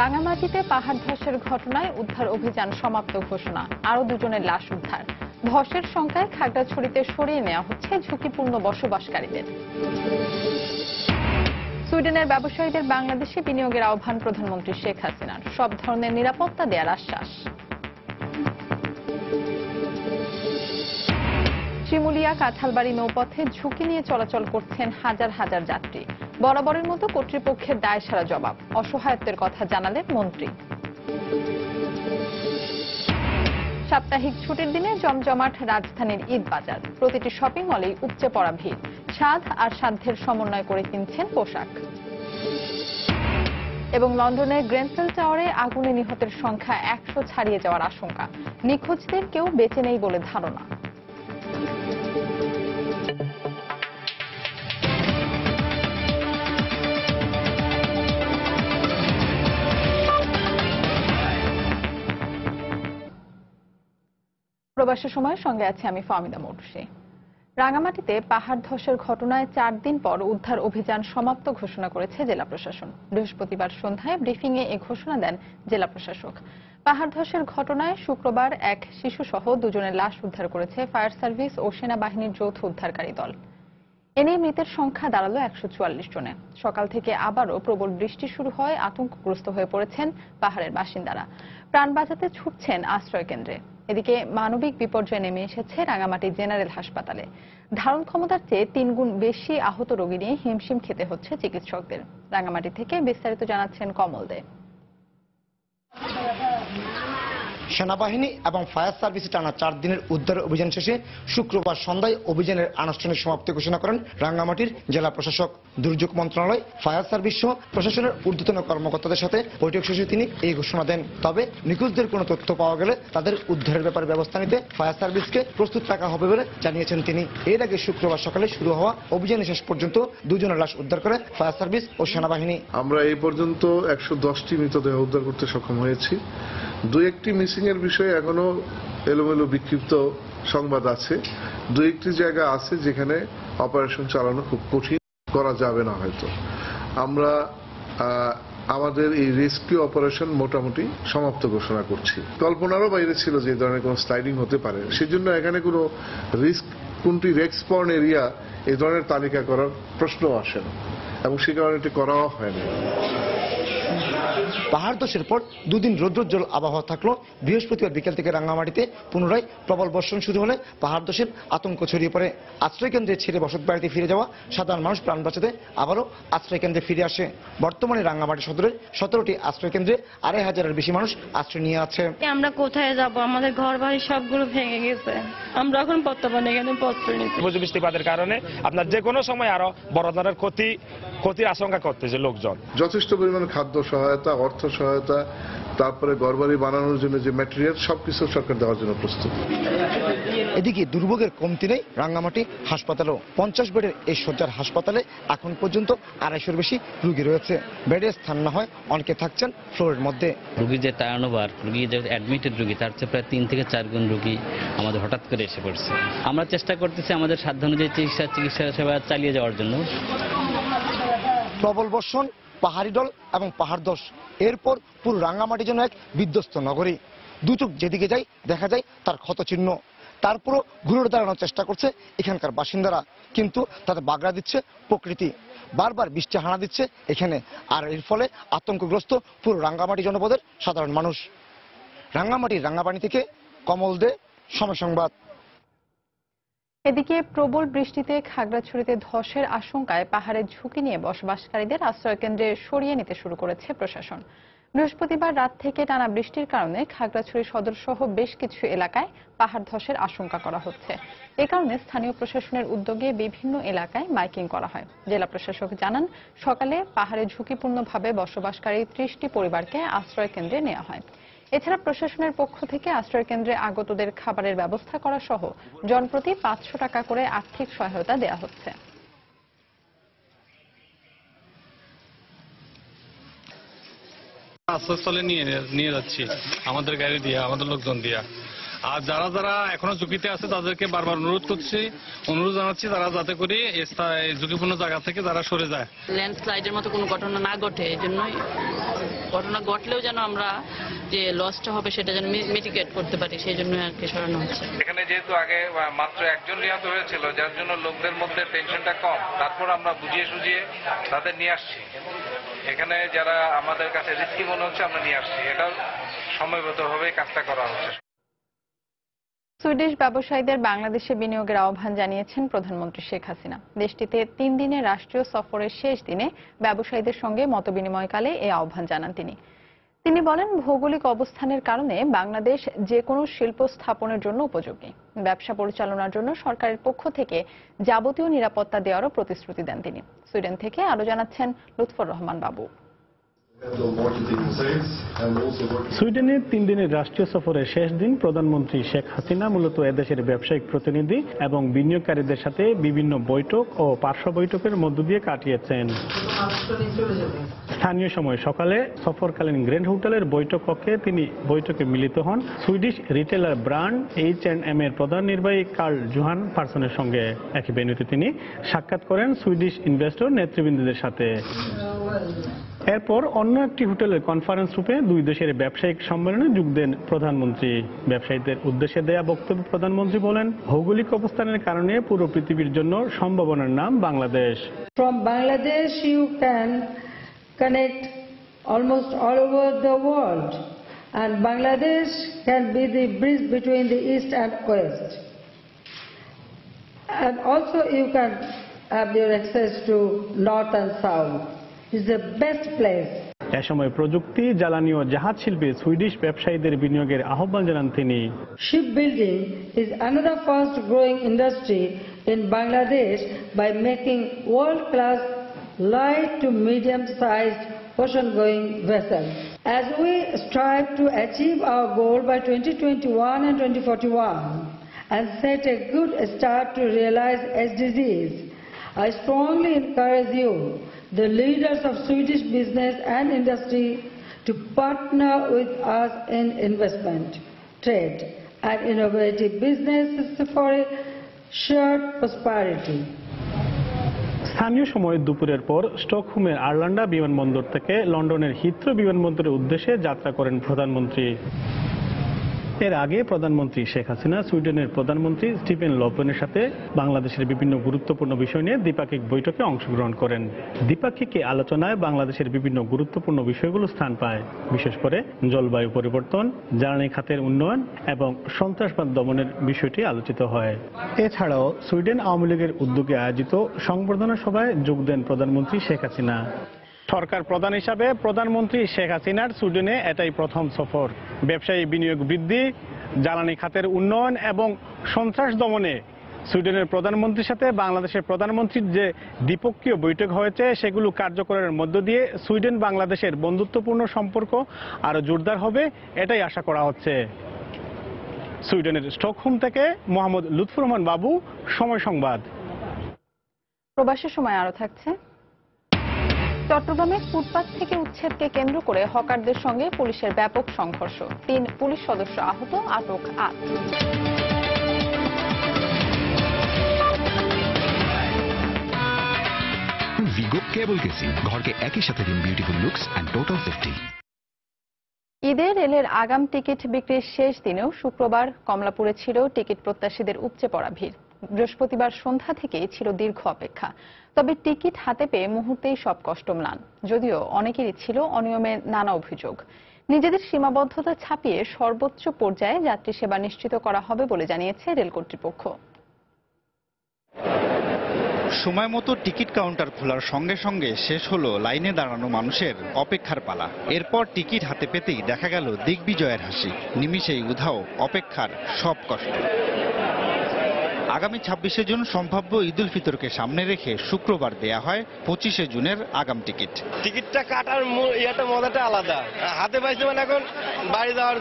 রাঙামাটিতে পাহাড় ধসের ঘটনায় উদ্ধার অভিযান সমাপ্ত ঘোষণা, আরও দুজনের লাশ উদ্ধার। ধসের শঙ্কায় খাগড়াছড়িতে সরিয়ে নেওয়া হচ্ছে ঝুঁকিপূর্ণ বসবাসকারীদের। সুইডেনের ব্যবসায়ীদের বাংলাদেশে বিনিয়োগের আহ্বান প্রধানমন্ত্রী শেখ হাসিনার, সব ধরনের নিরাপত্তা দেওয়ার আশ্বাস। শিমুলিয়া কাঁঠালবাড়ি নৌপথে ঝুঁকি নিয়ে চলাচল করছেন হাজার হাজার যাত্রী। বরাবরের মতো কর্তৃপক্ষের দায়সারা জবাব, অসহায়ত্বের কথা জানালেন মন্ত্রী। সাপ্তাহিক ছুটির দিনে জমজমাট রাজধানীর ঈদ বাজার, প্রতিটি শপিং মলেই উপচে পড়া ভিড়। স্বাদ আর সাধ্যের সমন্বয় করে কিনছেন পোশাক। এবং লন্ডনের গ্রেনফেল টাওয়ারে আগুনে নিহতের সংখ্যা 100 ছাড়িয়ে যাওয়ার আশঙ্কা, নিখোঁজদের কেউ বেঁচে নেই বলে ধারণা। প্রবাসের সময়ের সঙ্গে আছে আমি ফাহমিদা মৌটুসী। রাঙামাটিতে পাহাড় ধসের ঘটনায় 4 দিন পর উদ্ধার অভিযান সমাপ্ত ঘোষণা করেছে জেলা প্রশাসন। বৃহস্পতিবার সন্ধ্যায় ব্রিফিংয়ে এ ঘোষণা দেন জেলা প্রশাসক। পাহাড় ধসের ঘটনায় শুক্রবার এক শিশুসহ দুজনের লাশ উদ্ধার করেছে ফায়ার সার্ভিস ও সেনাবাহিনীর যৌথ উদ্ধারকারী দল। এ নিয়ে মৃতের সংখ্যা দাঁড়ালো 144 জনে। সকাল থেকে আবারও প্রবল বৃষ্টি শুরু হয়, আতঙ্কগ্রস্ত হয়ে পড়েছেন পাহাড়ের বাসিন্দারা। প্রাণ বাঁচাতে ছুটছেন আশ্রয় কেন্দ্রে। এদিকে মানবিক বিপর্যয় নেমে এসেছে রাঙামাটি জেনারেল হাসপাতালে। ধারণ ক্ষমতার চেয়ে 3 গুণ বেশি আহত রোগী নিয়ে হিমশিম খেতে হচ্ছে চিকিৎসকদের। রাঙামাটি থেকে বিস্তারিত জানাচ্ছেন কমল দে। সেনাবাহিনী এবং ফায়ার সার্ভিসে টানা 4 দিনের উদ্ধার অভিযান শেষে শুক্রবার সন্ধ্যায় অভিযানের আনুষ্ঠানিক সমাপ্তি ঘোষণা করেন রাঙ্গামাটির জেলা প্রশাসক। দুর্যোগ মন্ত্রণালয়, ফায়ার সার্ভিস সহ প্রশাসনের ঊর্ধ্বতন কর্মকর্তাদের সাথে বৈঠক শেষে তিনি এই ঘোষণা দেন। তবে নিখোঁজদের কোনো তথ্য পাওয়া গেলে তাদের উদ্ধারের ব্যাপারে ব্যবস্থা নিতে ফায়ার সার্ভিসকে প্রস্তুত রাখা হবে বলে জানিয়েছেন তিনি। এর আগে শুক্রবার সকালে শুরু হওয়া অভিযানে শেষ পর্যন্ত 2 জনের লাশ উদ্ধার করে ফায়ার সার্ভিস ও সেনাবাহিনী। আমরা এই পর্যন্ত 110টি মৃতদেহ উদ্ধার করতে সক্ষম হয়েছি। 2-1টি মিসিং এর বিষয়ে এখনো এলোমেলো বিক্ষিপ্ত সংবাদ আছে। 2-1টি জায়গা আছে যেখানে অপারেশন চালানো খুব কঠিন, করা যাবে না হয়তো। আমরা আমাদের এই রেস্কিউ অপারেশন মোটামুটি সমাপ্ত ঘোষণা করছি। কল্পনারও বাইরে ছিল যে এই ধরনের কোনো স্লাইডিং হতে পারে, সেজন্য এখানে কোনো রিস্ক, কোনটি রেক্সপর্ন এরিয়া এই ধরনের তালিকা করার প্রশ্ন আসে না এবং সে কারণে এটি করাও হয় না। পাহাড় ধসের পর 2 দিন রৌদ্রোজ্জ্বল আবহাওয়া থাকলো। বৃহস্পতিবার বিকেল থেকে রাঙ্গামাটিতে পুনরায় প্রবল বর্ষণ শুরু হলে পাহাড় ধসের আতঙ্ক ছড়িয়ে পড়ে। আশ্রয় কেন্দ্রে ছেড়ে বসত বাড়িতে ফিরে যাওয়া সাধারণ মানুষ প্রাণ বাঁচাতে আবারও আশ্রয় কেন্দ্রে ফিরে আসে। বর্তমানে রাঙ্গামাটি সদরের 17টি আশ্রয় কেন্দ্রে 2,500-এর বেশি মানুষ আশ্রয় নিয়ে আছে। আমরা কোথায় যাব? আমাদের ঘর বাড়ি সবগুলো ভেঙে গেছে। আমরা এখন বর্তমানে এখানে পত্র নিচ্ছি। বৃষ্টিপাতের কারণে আপনার যে কোনো সময় আরো বড় ধরনের ক্ষতির আশঙ্কা করতেছে লোকজন। যথেষ্ট পরিমাণ খাদ্য সহায়তা, অর্থ সহায়তা, তারপরে ঘরবাড়ি বানানোর জন্য যে ম্যাটেরিয়াল, সবকিছু সরকার দেওয়ার জন্য প্রস্তুত। এদিকে দুর্ভোগের কমতি নেই রাঙ্গামাটি হাসপাতালেও। 50 বেডের এই শয্যার হাসপাতালে এখন পর্যন্ত 250-এর বেশি রোগী রয়েছে। বেডে স্থান না হয় অনেকে থাকছেন ফ্লোরের মধ্যে। রোগী যে টার্নওভার, রোগী যে অ্যাডমিটেড রোগী, তার চেয়ে প্রায় 3 থেকে 4 গুণ রোগী আমাদের হঠাৎ করে এসে পড়ছে। আমরা চেষ্টা করতেছি আমাদের সাধ্য অনুযায়ী চিকিৎসা সেবা চালিয়ে যাওয়ার জন্য। প্রবল বর্ষণ, পাহাড়ি ডল এবং পাহাড় ধস, এরপর পুরো রাঙ্গামাটি যেন এক বিধ্বস্ত নগরী। 2 চোখ যেদিকে যায় দেখা যায় তার ক্ষতচিহ্ন। তারপরও ঘুরে দাঁড়ানোর চেষ্টা করছে এখানকার বাসিন্দারা, কিন্তু তাদের বাগড়া দিচ্ছে প্রকৃতি। বারবার বৃষ্টি হানা দিচ্ছে এখানে, আর এর ফলে আতঙ্কগ্রস্ত পুরো রাঙ্গামাটি জনপদের সাধারণ মানুষ। রাঙ্গামাটির রাঙ্গাপানি থেকে কমল দে, সময় সংবাদ। এদিকে প্রবল বৃষ্টিতে খাগড়াছড়িতে ধসের আশঙ্কায় পাহাড়ের ঝুঁকি নিয়ে বসবাসকারীদের আশ্রয় কেন্দ্রে সরিয়ে নিতে শুরু করেছে প্রশাসন। বৃহস্পতিবার রাত থেকে টানা বৃষ্টির কারণে খাগড়াছড়ি সদর সহ বেশ কিছু এলাকায় পাহাড় ধসের আশঙ্কা করা হচ্ছে। এ কারণে স্থানীয় প্রশাসনের উদ্যোগে বিভিন্ন এলাকায় মাইকিং করা হয়। জেলা প্রশাসক জানান, সকালে পাহাড়ে ঝুঁকিপূর্ণভাবে বসবাসকারী 30টি পরিবারকে আশ্রয় কেন্দ্রে নেওয়া হয়। এছাড়া প্রশাসনের পক্ষ থেকে আশ্রয় কেন্দ্রে আগতদের খাবারের ব্যবস্থা করা সহ জনপ্রতি 500 টাকা করে আর্থিক সহায়তা দেওয়া হচ্ছে। আশ্রয়স্থলে নিয়ে যাচ্ছি আমাদের গাড়ি দিয়ে, আমাদের লোকজন দিয়া। আর যারা যারা এখনো ঝুঁকিতে আছে তাদেরকে বারবার অনুরোধ জানাচ্ছি তারা যাতে করে ঝুঁকিপূর্ণ জায়গা থেকে যারা সরে যায়। ল্যান্ডস্লাইডের মতো কোনো ঘটনা না ঘটে, এই জন্যই ঘটনা ঘটলেও যেন আমরা যে লসটা হবে সেটা যেন মিটিগেট করতে পারি, সেই জন্য আর কি সরানো হচ্ছে। এখানে যেহেতু আগে মাত্র একজন নিহত হয়েছিল, যার জন্য লোকদের মধ্যে টেনশনটা কম, তারপর আমরা বুঝিয়ে সুঝিয়ে তাদের নিয়ে আসছি। এখানে যারা আমাদের কাছে রিস্কি মনে হচ্ছে আমরা নিয়ে আসছি, এটা সময়গতভাবে কাজটা করা হচ্ছে। সুইডিশ ব্যবসায়ীদের বাংলাদেশে বিনিয়োগের আহ্বান জানিয়েছেন প্রধানমন্ত্রী শেখ হাসিনা। দেশটিতে 3 দিনের রাষ্ট্রীয় সফরের শেষ দিনে ব্যবসায়ীদের সঙ্গে মতবিনিময়কালে এই আহ্বান জানান তিনি বলেন, ভৌগোলিক অবস্থানের কারণে বাংলাদেশ যে কোনো শিল্প স্থাপনের জন্য উপযোগী। ব্যবসা পরিচালনার জন্য সরকারের পক্ষ থেকে যাবতীয় নিরাপত্তা দেওয়ারও প্রতিশ্রুতি দেন তিনি। সুইডেন থেকে আরো জানাচ্ছেন লুৎফর রহমান বাবু। সুইডেনের 3 দিনের রাষ্ট্রীয় সফরের শেষ দিন প্রধানমন্ত্রী শেখ হাসিনা মূলত এদেশের ব্যবসায়িক প্রতিনিধি এবং বিনিয়োগকারীদের সাথে বিভিন্ন বৈঠক ও পার্শ্ব বৈঠকের মধ্য দিয়ে কাটিয়েছেন। স্থানীয় সময় সকালে সফরকালীন গ্র্যান্ড হোটেলের বৈঠক কক্ষে তিনি বৈঠকে মিলিত হন সুইডিশ রিটেলার ব্র্যান্ড H&M এর প্রধান নির্বাহী কার্ল জোহান পার্সনের সঙ্গে। একই ভেন্যুতে তিনি সাক্ষাৎ করেন সুইডিশ ইনভেস্টর নেতৃবৃন্দদের সাথে। এরপর অন্য একটি হোটেলের কনফারেন্স রুমে 2 দেশের ব্যবসায়িক সম্মেলনে যোগ দেন প্রধানমন্ত্রী। ব্যবসায়ীদের উদ্দেশ্যে দেয়া বক্তব্যে প্রধানমন্ত্রী বলেন, ভৌগোলিক অবস্থানের কারণে পুরো পৃথিবীর জন্য সম্ভাবনার নাম Bangladesh. From Bangladesh you can connect almost all over the world, and Bangladesh can be the bridge between the east and west, and also you can have your access to north and south. It's the best place. এ সময় প্রযুক্তি, জ্বালানি ও জাহাজ শিল্পে Swedish ব্যবসায়ীদের বিনিয়োগের আহ্বান জানান তিনি। Shipbuilding is another fast growing industry in Bangladesh by making world-class light to medium-sized ocean-going vessels. As we strive to achieve our goal by 2021 and 2041 and set a good start to realize SDGs, I strongly encourage you, the leaders of Swedish business and industry, to partner with us in investment, trade and innovative businesses for a shared prosperity. স্থানীয় সময় দুপুরের পর স্টকহোমের আরলান্ডা বিমানবন্দর থেকে লন্ডনের Heathrow বিমানবন্দরের উদ্দেশ্যে যাত্রা করেন প্রধানমন্ত্রী। এর আগে প্রধানমন্ত্রী শেখ হাসিনা সুইডেনের প্রধানমন্ত্রী স্টিফেন লোফভেনের সাথে বাংলাদেশের বিভিন্ন গুরুত্বপূর্ণ বিষয় নিয়ে দ্বিপাক্ষিক বৈঠকে অংশগ্রহণ করেন। দ্বিপাক্ষিক আলোচনায় বাংলাদেশের বিভিন্ন গুরুত্বপূর্ণ বিষয়গুলো স্থান পায়। বিশেষ করে জলবায়ু পরিবর্তন, জ্বালানি খাতের উন্নয়ন এবং সন্ত্রাসবাদ দমনের বিষয়টি আলোচিত হয়। এছাড়াও সুইডেন আওয়ামী লীগের উদ্যোগে আয়োজিত সংবর্ধনা সভায় যোগ দেন প্রধানমন্ত্রী শেখ হাসিনা। সরকার প্রধান হিসাবে প্রধানমন্ত্রী শেখ হাসিনার সুইডেনে এটাই প্রথম সফর। ব্যবসায়ী বিনিয়োগ বৃদ্ধি, জ্বালানি খাতের উন্নয়ন এবং সন্ত্রাস দমনে সুইডেনের প্রধানমন্ত্রীর সাথে বাংলাদেশের প্রধানমন্ত্রীর যে দ্বিপক্ষীয় বৈঠক হয়েছে সেগুলো কার্যকরের মধ্য দিয়ে সুইডেন বাংলাদেশের বন্ধুত্বপূর্ণ সম্পর্ক আরো জোরদার হবে, এটাই আশা করা হচ্ছে। সুইডেনের স্টকহোম থেকে মোহাম্মদ লুৎফর রহমান বাবু, সময় সংবাদ। প্রবাসের সময় আরো থাকছে। চট্টগ্রামে ফুটপাত থেকে উচ্ছেদকে কেন্দ্র করে হকারদের সঙ্গে পুলিশের ব্যাপক সংঘর্ষ, 3 পুলিশ সদস্য আহত, আটক 8। ভিগো কেবল কেসি, ঘরকে একই সাথে দিন beautiful looks and total safety. ঈদে রেলের আগাম টিকিট বিক্রির শেষ দিনেও শুক্রবার কমলাপুরে ছিল টিকিট প্রত্যাশীদের উপচে পড়া ভিড়। বৃহস্পতিবার সন্ধ্যা থেকেই ছিল দীর্ঘ অপেক্ষা। তবে টিকিট হাতে পেয়ে মুহূর্তেই সব কষ্ট ম্লান। যদিও অনেকেরই ছিল অনিয়মের নানা অভিযোগ। নিজেদের সীমাবদ্ধতা ছাপিয়ে সর্বোচ্চ পর্যায়ে যাত্রী সেবা নিশ্চিত করা হবে বলে জানিয়েছে রেল কর্তৃপক্ষ। সময় মতো টিকিট কাউন্টার খোলার সঙ্গে সঙ্গে শেষ হলো লাইনে দাঁড়ানো মানুষের অপেক্ষার পালা। এরপর টিকিট হাতে পেতেই দেখা গেল দিগ্বিজয়ের হাসি, নিমিষেই উধাও অপেক্ষার সব কষ্ট। আগামী 26শে জুন সম্ভাব্য ঈদ উল ফিতরকে সামনে রেখে শুক্রবার দেয়া হয় 25শে জুনের আগাম টিকিট। টিকিটটা কাটার মজাটা আলাদা, হাতে পাইছে মানে এখন বাড়ি যাওয়ার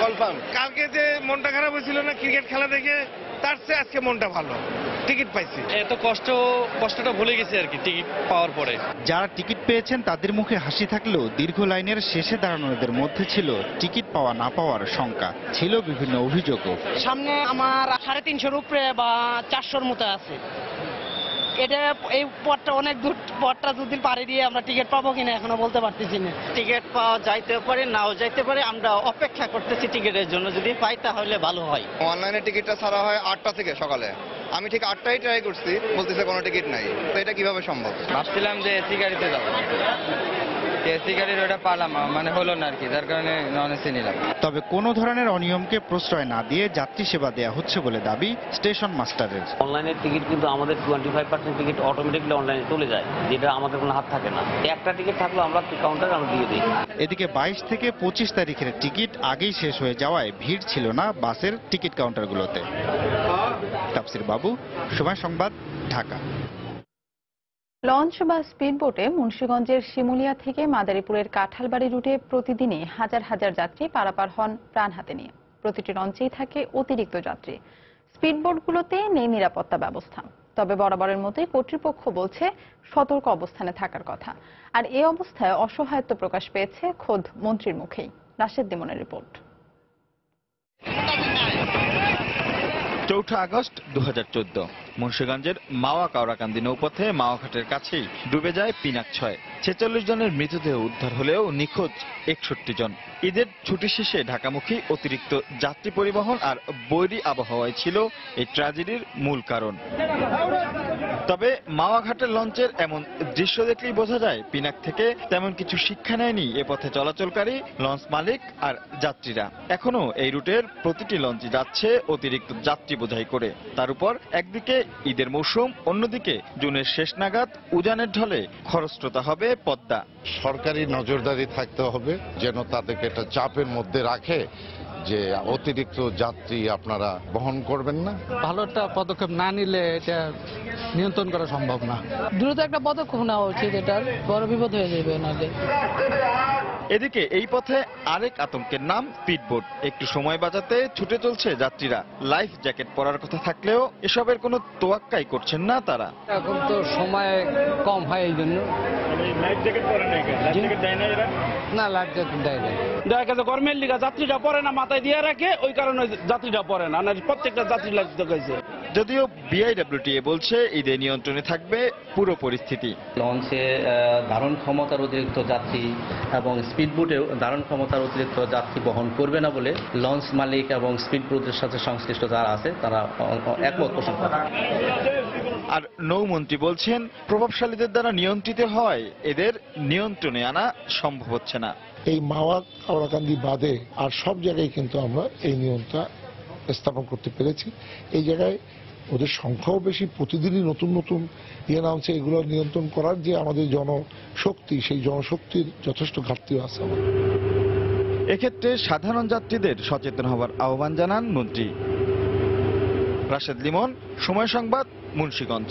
কনফার্ম। কালকে যে মনটা খারাপ হয়েছিল না ক্রিকেট খেলা দেখে, তার চেয়ে আজকে মনটা ভালো, টিকিট পাইছি। এত কষ্টটা ভুলে গেছে আর কি টিকিট পাওয়ার পরে। যারা টিকিট পেয়েছেন তাদের মুখে হাসি থাকলেও দীর্ঘ লাইনের শেষে দাঁড়ানোদের মধ্যে ছিল টিকিট পাওয়া না পাওয়ার শঙ্কা, ছিল বিভিন্ন অভিযোগও। সামনে আমার 350-র উপরে বা 400-র মতো আছে। এটা এই পথটা অনেক দূর, পথটা দুদিন পাড়ি দিয়ে আমরা টিকিট পাবো কিনা এখনো বলতে পারতেছি না। টিকিট পাওয়া যাইতে পারে, নাও যাইতে পারে, আমরা অপেক্ষা করতেছি টিকিটের জন্য। যদি পাই তাহলে ভালো হয়। অনলাইনে টিকিটটা ছাড়া হয় 8টা থেকে সকালে, আমি ঠিক 8টায় ট্রাই করছি, বলতেছে কোনো টিকিট নাই। তো এটা কিভাবে সম্ভব? ভাবছিলাম যে এসি গাড়িতে যাবো, এসি গাড়ির ওটা পালাম মানে হলো না আর কি, যার কারণে নন এসি নিলাম। তবে কোনো ধরনের অনিয়মকে প্রশ্রয় না দিয়ে যাত্রী সেবা দেয়া হচ্ছে বলে দাবি স্টেশন মাস্টারের। অনলাইনের টিকিট কিন্তু আমাদের 25% টিকিট অটোমেটিকলি অনলাইনে চলে যায়, যেটা আমাদের কোনো হাত থাকে না। একটা টিকিট থাকলেও আমরা কাউন্টারে আমরা দিয়ে দিই। এদিকে 22 থেকে 25 তারিখের টিকিট আগেই শেষ হয়ে যাওয়ায় ভিড় ছিল না বাসের টিকিট কাউন্টারগুলোতে। তাফসির বাবু, সময় সংবাদ, ঢাকা। লঞ্চ বা স্পিডবোটে মুন্সিগঞ্জের শিমুলিয়া থেকে মাদারীপুরের কাঁঠালবাড়ি রুটে প্রতিদিনই হাজার হাজার যাত্রী পারাপার হন প্রাণ হাতে নিয়ে। প্রতিটি লঞ্চেই থাকে অতিরিক্ত যাত্রী। স্পিডবোটগুলোতে নেই নিরাপত্তা ব্যবস্থা। তবে বরাবরের মতোই কর্তৃপক্ষ বলছে সতর্ক অবস্থানে থাকার কথা। আর এই অবস্থায় অসহায়ত্ব প্রকাশ পেয়েছে খোদ মন্ত্রীর মুখেই। রাশেদ দিমনের রিপোর্ট। 4 আগস্ট 2014 মুন্সিগঞ্জের মাওয়া কাওড়াকান্দি নৌপথে মাওয়াঘাটের কাছেই ডুবে যায় পিনাক 6। 46 জনের মৃতদেহ উদ্ধার হলেও নিখোঁজ 61 জন। ঈদের ছুটি শেষে ঢাকামুখী অতিরিক্ত যাত্রী পরিবহন আর বৈরী আবহাওয়ায় ছিল এই ট্র্যাজেডির মূল কারণ। তবে মাওয়াঘাটের লঞ্চের এমন দৃশ্য দেখলেই বোঝা যায় পিনাক থেকে তেমন কিছু শিক্ষা নেয়নি এ পথে চলাচলকারী লঞ্চ মালিক আর যাত্রীরা। এখনো এই রুটের প্রতিটি লঞ্চই যাচ্ছে অতিরিক্ত যাত্রী বোঝাই করে। তার উপর একদিকে ঈদের মৌসুম, অন্যদিকে জুনের শেষ নাগাদ উজানের ঢলে খরস্রোতা হবে পদ্মা। সরকারি নজরদারি থাকতে হবে যেন তাদেরকে একটা চাপের মধ্যে রাখে যে অতিরিক্ত যাত্রী আপনারা বহন করবেন না। ভালো একটা পদক্ষেপ না নিলে এটা নিয়ন্ত্রণ করা সম্ভব না। দ্রুত একটা পদক্ষেপ নেওয়া উচিত, এটার বড় বিপদ হয়ে যাবে নালে। এদিকে এই পথে আরেক আতঙ্কের নাম স্পিডবোট। একটু সময় বাঁচাতে ছুটে চলছে যাত্রীরা। লাইফ জ্যাকেট পরার কথা থাকলেও এসবের কোনো তোয়াক্কাই করছেন না তারা। এখন তো সময় কম হয়, এই জন্য না লাইফ জ্যাকেট দেয় না। দেখা গেছে গরমের লিগা যাত্রীরা পরে না, মাথায় দিয়ে রাখে, ওই কারণে যাত্রীরা পরে না, প্রত্যেকটা যাত্রী লাইফ দেখাইছে। যদিও বিআইডব্লিউটিএ বলছে ঈদে নিয়ন্ত্রণে থাকবে পুরো পরিস্থিতি। লঞ্চে ধারণ ক্ষমতার অতিরিক্ত যাত্রী এবং স্পিডবোটেও ধারণ ক্ষমতার অতিরিক্ত যাত্রী বহন করবে না বলে লঞ্চ মালিক এবং স্পিডবোটের সাথে সংশ্লিষ্ট যারা আছে তারা একমত পোষণ করে। আর নৌমন্ত্রী বলছেন প্রভাবশালীদের দ্বারা নিয়ন্ত্রিত হয় এদের নিয়ন্ত্রণে আনা সম্ভব হচ্ছে না। এই মাওয়া কাওড়াকান্দি বাদে আর সব জায়গায় কিন্তু আমরা এই নিয়ন্ত্রণ স্থাপন করতে পেরেছি। এই জায়গায় ওদের সংখ্যাও বেশি, প্রতিদিনই নতুন নতুন নামছে। এগুলো নিয়ন্ত্রণ করার যে আমাদের জনশক্তি, সেই জনশক্তির যথেষ্ট ঘাটতিও আছে। এক্ষেত্রে সাধারণ যাত্রীদের সচেতন হওয়ার আহ্বান জানান মন্ত্রী। রাশেদ লিমন, সময় সংবাদ, মুন্সিগঞ্জ।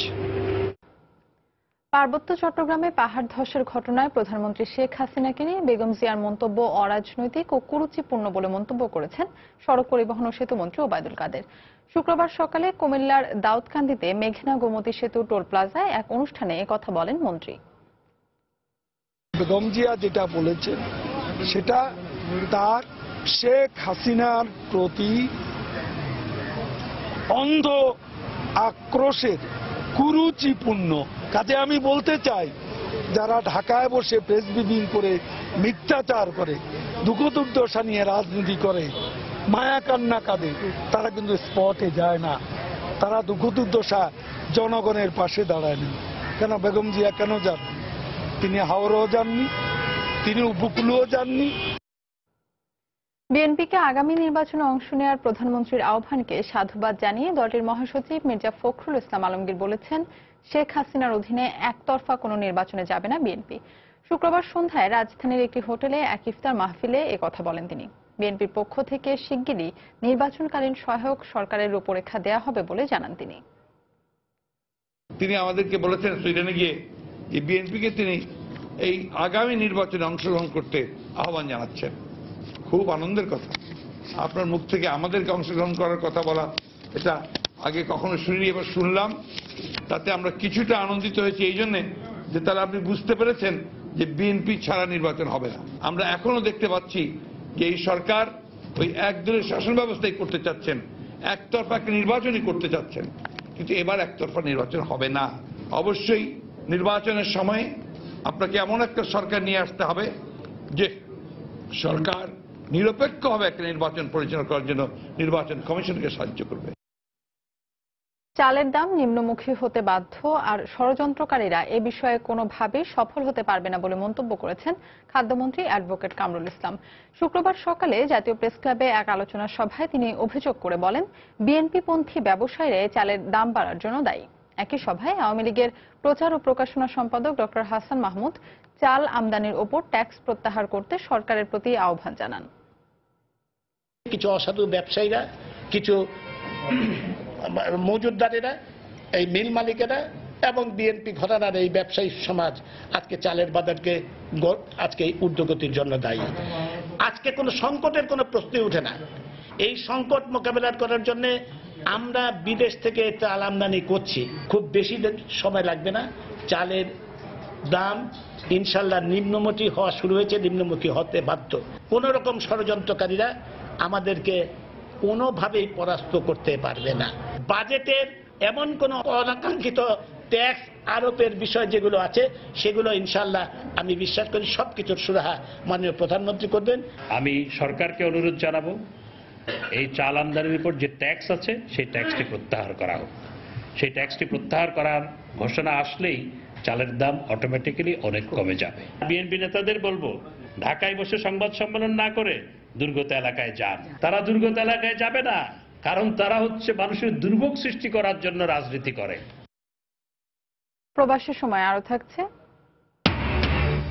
পার্বত্য চট্টগ্রামে পাহাড় ধসের ঘটনায় প্রধানমন্ত্রী শেখ হাসিনাকে নিয়ে বেগম জিয়ার মন্তব্য অরাজনৈতিক ও কুরুচিপূর্ণ বলে মন্তব্য করেছেন সড়ক পরিবহন ও সেতু মন্ত্রী ওবায়দুল কাদের। শুক্রবার সকালে কুমিল্লার দাউদকান্দিতে মেঘনা গোমতী সেতু টোল প্লাজায় এক অনুষ্ঠানে একথা বলেন মন্ত্রী। বেগম জিয়া যেটা বলেছেন সেটা তার শেখ হাসিনার প্রতি অন্ধ আক্রোশের কুরুচিপূর্ণ। কাজে আমি বলতে চাই, যারা ঢাকায় বসে প্রেস ব্রিফিং করে মিথ্যাচার করে, দুঃখ দুর্দশা নিয়ে রাজনীতি করে, মায়া কান্না কাঁদে, তারা কিন্তু স্পটে যায় না। তারা দুঃখ দুর্দশা জনগণের পাশে দাঁড়ায় না। কেন বেগম জিয়া কেন যান? তিনি হাওড়াও যাননি, তিনি উপকূলও যাননি। বিএনপিকে আগামী নির্বাচনে অংশ নেওয়ার প্রধানমন্ত্রীর আহ্বানকে সাধুবাদ জানিয়ে দলটির মহাসচিব মির্জা ফখরুল ইসলাম আলমগীর বলেছেন, শেখ হাসিনার অধীনে একতরফা কোনো নির্বাচনে যাবে না বিএনপি। শুক্রবার সন্ধ্যায় রাজধানীর একটি হোটেলে এক ইফতার মাহফিলে একথা বলেন তিনি। বিএনপির পক্ষ থেকে শিগগিরই নির্বাচনকালীন সহায়ক সরকারের রূপরেখা দেয়া হবে বলে জানান তিনি। তিনি আমাদেরকে বলেছেন সুইডেনে গিয়ে যে বিএনপিকে তিনি এই আগামী নির্বাচনে অংশগ্রহণ করতে আহ্বান জানাচ্ছেন। খুব আনন্দের কথা, আপনার মুখ থেকে আমাদেরকে অংশগ্রহণ করার কথা বলা, এটা আগে কখনো শুনিনি, এবার শুনলাম। তাতে আমরা কিছুটা আনন্দিত হয়েছি এই জন্যে যে তাহলে আপনি বুঝতে পেরেছেন যে বিএনপি ছাড়া নির্বাচন হবে না। আমরা এখনো দেখতে পাচ্ছি যে এই সরকার ওই একদলীয় শাসন ব্যবস্থাই করতে চাচ্ছেন, একতরফা একটা নির্বাচনই করতে চাচ্ছেন, কিন্তু এবার একতরফা নির্বাচন হবে না। অবশ্যই নির্বাচনের সময় আপনাকে এমন একটা সরকার নিয়ে আসতে হবে যে সরকার নিরপেক্ষভাবে একটা নির্বাচন পরিচালনা করার জন্য নির্বাচন কমিশনকে সাহায্য করবে। চালের দাম নিম্নমুখী হতে বাধ্য আর ষড়যন্ত্রকারীরা এ বিষয়ে কোনোভাবেই সফল হতে পারবে না বলে মন্তব্য করেছেন খাদ্যমন্ত্রী অ্যাডভোকেট কামরুল ইসলাম। শুক্রবার সকালে জাতীয় প্রেস ক্লাবে এক আলোচনা সভায় তিনি অভিযোগ করে বলেন, বিএনপিপন্থী ব্যবসায়ীরা চালের দাম বাড়ার জন্য দায়ী। একই সভায় আওয়ামী লীগের প্রচার ও প্রকাশনা সম্পাদক ডক্টর হাসান মাহমুদ চাল আমদানির ওপর ট্যাক্স প্রত্যাহার করতে সরকারের প্রতি আহ্বান জানান। কিছু অসাধু ব্যবসায়ীরা, কিছু মজুতদারেরা, এই মিল মালিকেরা এবং বিএনপি ঘরানার এই ব্যবসায়ী সমাজ আজকে চালের বাজারকে আজকে এই ঊর্ধ্বগতির জন্য দায়ী। আজকে কোনো সংকটের কোনো প্রশ্নই ওঠে না। এই সংকট মোকাবেলা করার জন্য আমরা বিদেশ থেকে চাল আমদানি করছি, খুব বেশি সময় লাগবে না। চালের দাম ইনশাল্লাহ নিম্নমুখী হওয়া শুরু হয়েছে, নিম্নমুখী হতে বাধ্য। কোন রকম ষড়যন্ত্রকারীরা আমাদেরকে কোনোভাবেই পরাস্ত করতে পারবে না। বাজেটের এমন কোন অনাকাঙ্ক্ষিত ট্যাক্স আরোপের বিষয় যেগুলো আছে সেগুলো ইনশাল্লাহ আমি বিশ্বাস করি সবকিছুর সুরাহা মাননীয় প্রধানমন্ত্রী করবেন। আমি সরকারকে অনুরোধ জানাবো, এই চাল আমদানির উপর যে ট্যাক্স আছে সেই ট্যাক্সটি প্রত্যাহার করা হোক। সেই ট্যাক্সটি প্রত্যাহার করার ঘোষণা আসলেই চালের দাম অটোমেটিক্যালি অনেক কমে যাবে। বিএনপি নেতাদের বলবো, ঢাকায় বসে সংবাদ সম্মেলন না করে দুর্গত এলাকায় যান। তারা দুর্গত এলাকায় যাবে না, কারণ তারা হচ্ছে মানুষের দুর্ভোগ সৃষ্টি করার জন্য রাজনীতি করে। প্রবাসী সময় আরো থাকছে।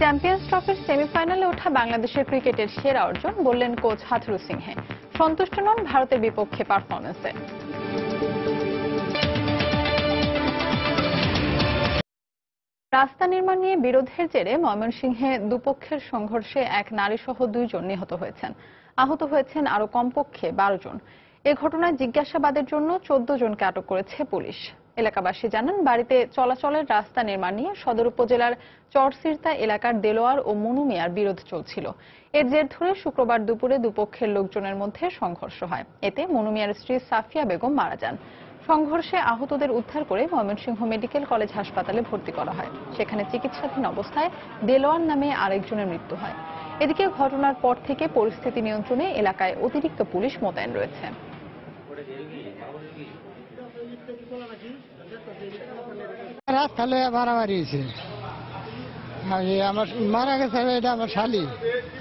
চ্যাম্পিয়ন্স ট্রফির সেমিফাইনালে ওঠা বাংলাদেশের ক্রিকেটের সেরা অর্জন বললেন কোচ হাথুরু সিংহে। সন্তুষ্ট নন ভারতের বিপক্ষে পারফরমেন্সে। রাস্তা নির্মাণ নিয়ে বিরোধের জেরে ময়মনসিংহে দুপক্ষের সংঘর্ষে এক নারীসহ 2 জন নিহত হয়েছেন। আহত হয়েছেন আরো কমপক্ষে 12 জন। এ ঘটনায় জিজ্ঞাসাবাদের জন্য 14 জনকে আটক করেছে পুলিশ। এলাকাবাসী জানান, বাড়িতে চলাচলের রাস্তা নির্মাণ নিয়ে সদর উপজেলার চরসিরতা এলাকার দেলোয়ার ও মনু মিয়ার বিরোধ চলছিল। এর জের ধরে শুক্রবার দুপুরে দুপক্ষের লোকজনের মধ্যে সংঘর্ষ হয়। এতে মনু মিয়ার স্ত্রী সাফিয়া বেগম মারা যান। সংঘর্ষে আহতদের উদ্ধার করে ময়মনসিংহ মেডিকেল কলেজ হাসপাতালে ভর্তি করা হয়। সেখানে চিকিৎসাধীন অবস্থায় দেলোয়ার নামে আরেকজনের মৃত্যু হয়। এদিকে ঘটনার পর থেকে পরিস্থিতি নিয়ন্ত্রণে এলাকায় অতিরিক্ত পুলিশ মোতায়েন রয়েছে। রাস্তা লয়ে মারামারি হয়েছে। আমার মারা গেছে, এটা আমার শালি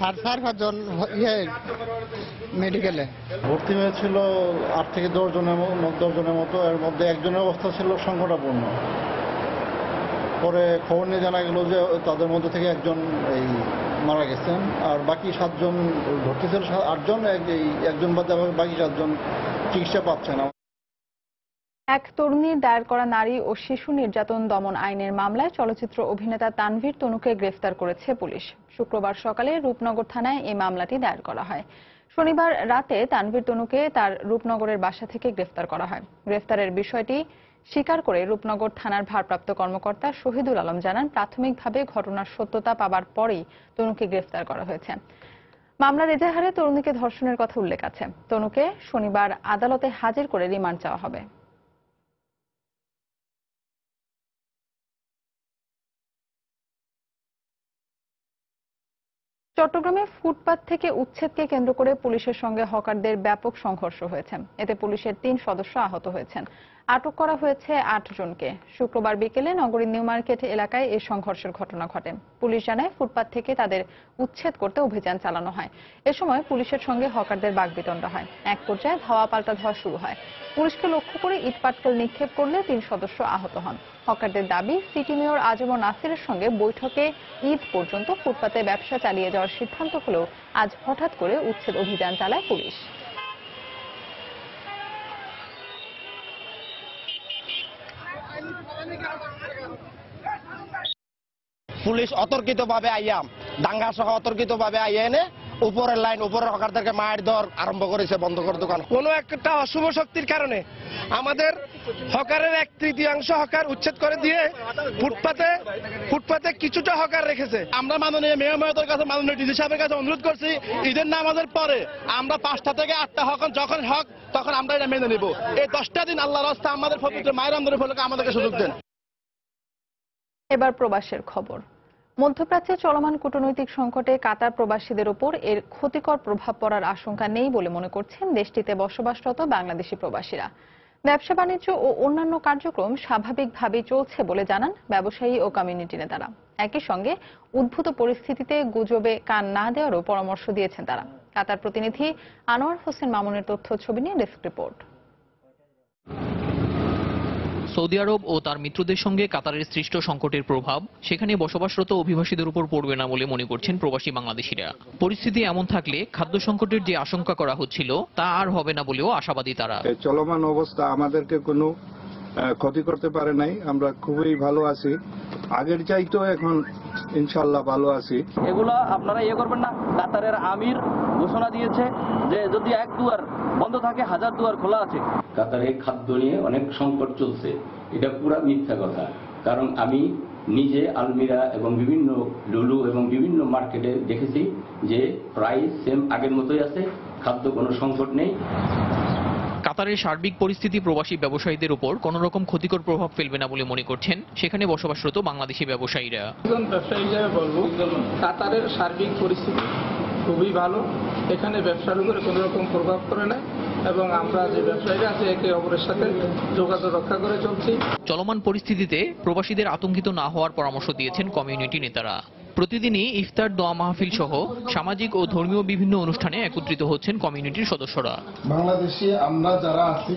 আর 4-5 জন মেডিকেলে ভর্তি হয়েছিল। 8 থেকে 10 জনের মতো। এর মধ্যে একজনের অবস্থা ছিল সংকটাপূর্ণ। পরে খবর নিয়ে জানা গেল যে তাদের মধ্যে থেকে একজন এই মারা গেছেন, আর বাকি 7 জন ভর্তি ছিল। 8 জন, একজন বাদে বাকি 7 জন চিকিৎসা পাচ্ছেন। এক তরুণীর দায়ের করা নারী ও শিশু নির্যাতন দমন আইনের মামলায় চলচ্চিত্র অভিনেতা তানভীর তনুকে গ্রেফতার করেছে পুলিশ। শুক্রবার সকালে রূপনগর থানায় এই মামলাটি দায়ের করা হয়। শনিবার রাতে তানভীর তনুকে তার রূপনগরের বাসা থেকে গ্রেফতার করা হয়। গ্রেফতারের বিষয়টি স্বীকার করে রূপনগর থানার ভারপ্রাপ্ত কর্মকর্তা শহীদুল আলম জানান, প্রাথমিকভাবে ঘটনার সত্যতা পাবার পরেই তনুকে গ্রেফতার করা হয়েছে। মামলার এজাহারে তরুণীকে ধর্ষণের কথা উল্লেখ আছে। তনুকে শনিবার আদালতে হাজির করে রিমান্ড চাওয়া হবে। চট্টগ্রামে ফুটপাত থেকে উচ্ছেদকে কেন্দ্র করে পুলিশের সঙ্গে হকারদের ব্যাপক সংঘর্ষ হয়েছে। এতে পুলিশের 3 সদস্য আহত হয়েছেন। আটক করা হয়েছে 8 জনকে। শুক্রবার বিকেলে নগরীর নিউ মার্কেট এলাকায় এই সংঘর্ষের ঘটনা ঘটে। পুলিশ জানায়, ফুটপাত থেকে তাদের উচ্ছেদ করতে অভিযান চালানো হয়। এ সময় পুলিশের সঙ্গে হকারদের বাকবিতণ্ডা হয়। এক পর্যায়ে ধাওয়া পাল্টা ধাওয়া শুরু হয়। পুলিশকে লক্ষ্য করে ইটপাটকেল নিক্ষেপ করলে 3 সদস্য আহত হন। হকারদের দাবি, সিটি মেয়র আজম নাসিরের সঙ্গে বৈঠকে ঈদ পর্যন্ত ফুটপাতে ব্যবসা চালিয়ে যাওয়ার সিদ্ধান্ত হলেও আজ হঠাৎ করে উচ্ছেদ অভিযান চালায় পুলিশ। পুলিশ অতর্কিতভাবে আইয়াম দাঙ্গা সহ অতর্কিতভাবে আইয়া এনে উপরের লাইন, উপরের হকারদেরকে মায়ের দর আরম্ভ করেছে, বন্ধ করে দোকান। কোন একটা অশুভ শক্তির কারণে আমাদের হকারের 1/3 হকার উচ্ছেদ করে দিয়ে ফুটপাতে কিছুটা হকার রেখেছে। আমরা মাননীয় মেয়র মহোদয়ের কাছে, মাননীয় ডিসি সাহেবের কাছে অনুরোধ করছি, ঈদের নামাজের পরে আমরা 5টা থেকে 8টা হকার যখন হক তখন আমরা এটা মেনে নেব। এই 10টা দিন আল্লাহর রাস্তা আমাদের পবিত্র মায়ের রমজানের ফলকে আমাদেরকে সুযোগ দেন। এবার প্রবাসের খবর। মধ্যপ্রাচ্যে চলমান কূটনৈতিক সংকটে কাতার প্রবাসীদের উপর এর ক্ষতিকর প্রভাব পড়ার আশঙ্কা নেই বলে মনে করছেন দেশটিতে বসবাসরত বাংলাদেশি প্রবাসীরা। ব্যবসা বাণিজ্য ও অন্যান্য কার্যক্রম স্বাভাবিকভাবেই চলছে বলে জানান ব্যবসায়ী ও কমিউনিটি নেতারা। একই সঙ্গে উদ্ভূত পরিস্থিতিতে গুজবে কান না দেওয়ারও পরামর্শ দিয়েছেন তারা। কাতার প্রতিনিধি আনোয়ার হোসেন মামুনের তথ্য ছবি নিয়ে ডেস্ক রিপোর্ট। সৌদি আরব ও তার মিত্রদের সঙ্গে কাতারের সৃষ্ট সংকটের প্রভাব সেখানে বসবাসরত অভিবাসীদের উপর পড়বে না বলে মনে করছেন প্রবাসী বাংলাদেশিরা। পরিস্থিতি এমন থাকলে খাদ্য সংকটের যে আশঙ্কা করা হচ্ছিল তা আর হবে না বলেও আশাবাদী তারা। চলমান অবস্থা আমাদেরকে কোনো ক্ষতি করতে পারে নাই, আমরা খুবই ভালো আছি, আগের চাইতেও এখন ইনশাল্লাহ ভালো আছি। এগুলা আপনারা করবেন না। কাতারের আমির ঘোষণা দিয়েছে যে যদি এক দুয়ার বন্ধ থাকে 1000 দুয়ার খোলা আছে। কাতারে খাদ্য নিয়ে অনেক সংকট চলছে, এটা পুরা মিথ্যা কথা। কারণ আমি নিজে আলমিরা এবং বিভিন্ন লুলু এবং বিভিন্ন মার্কেটে দেখেছি যে প্রাইস সেম আগের মতোই আছে, খাদ্য কোনো সংকট নেই। কাতারের সার্বিক পরিস্থিতি প্রবাসী ব্যবসায়ীদের উপর কোন রকম ক্ষতিকর প্রভাব ফেলবে না বলে মনে করছেন সেখানে বসবাসরত বাংলাদেশি ব্যবসায়ীরা। একজন ব্যবসায়ী হিসেবে বলবো, কাতারের সার্বিক পরিস্থিতি খুবই ভালো, এখানে ব্যবসার উপরে কোনো রকম প্রভাব পড়ে না এবং আমরা যে ব্যবসায়ীরা আছে একে অপরের সাথে যোগাযোগ রক্ষা করে চলছি। চলমান পরিস্থিতিতে প্রবাসীদের আতঙ্কিত না হওয়ার পরামর্শ দিয়েছেন কমিউনিটি নেতারা। প্রতিদিনই ইফতার, দোয়া মাহফিল সহ সামাজিক ও ধর্মীয় বিভিন্ন অনুষ্ঠানে একত্রিত হচ্ছেন কমিউনিটির সদস্যরা। বাংলাদেশে আমরা যারা আছি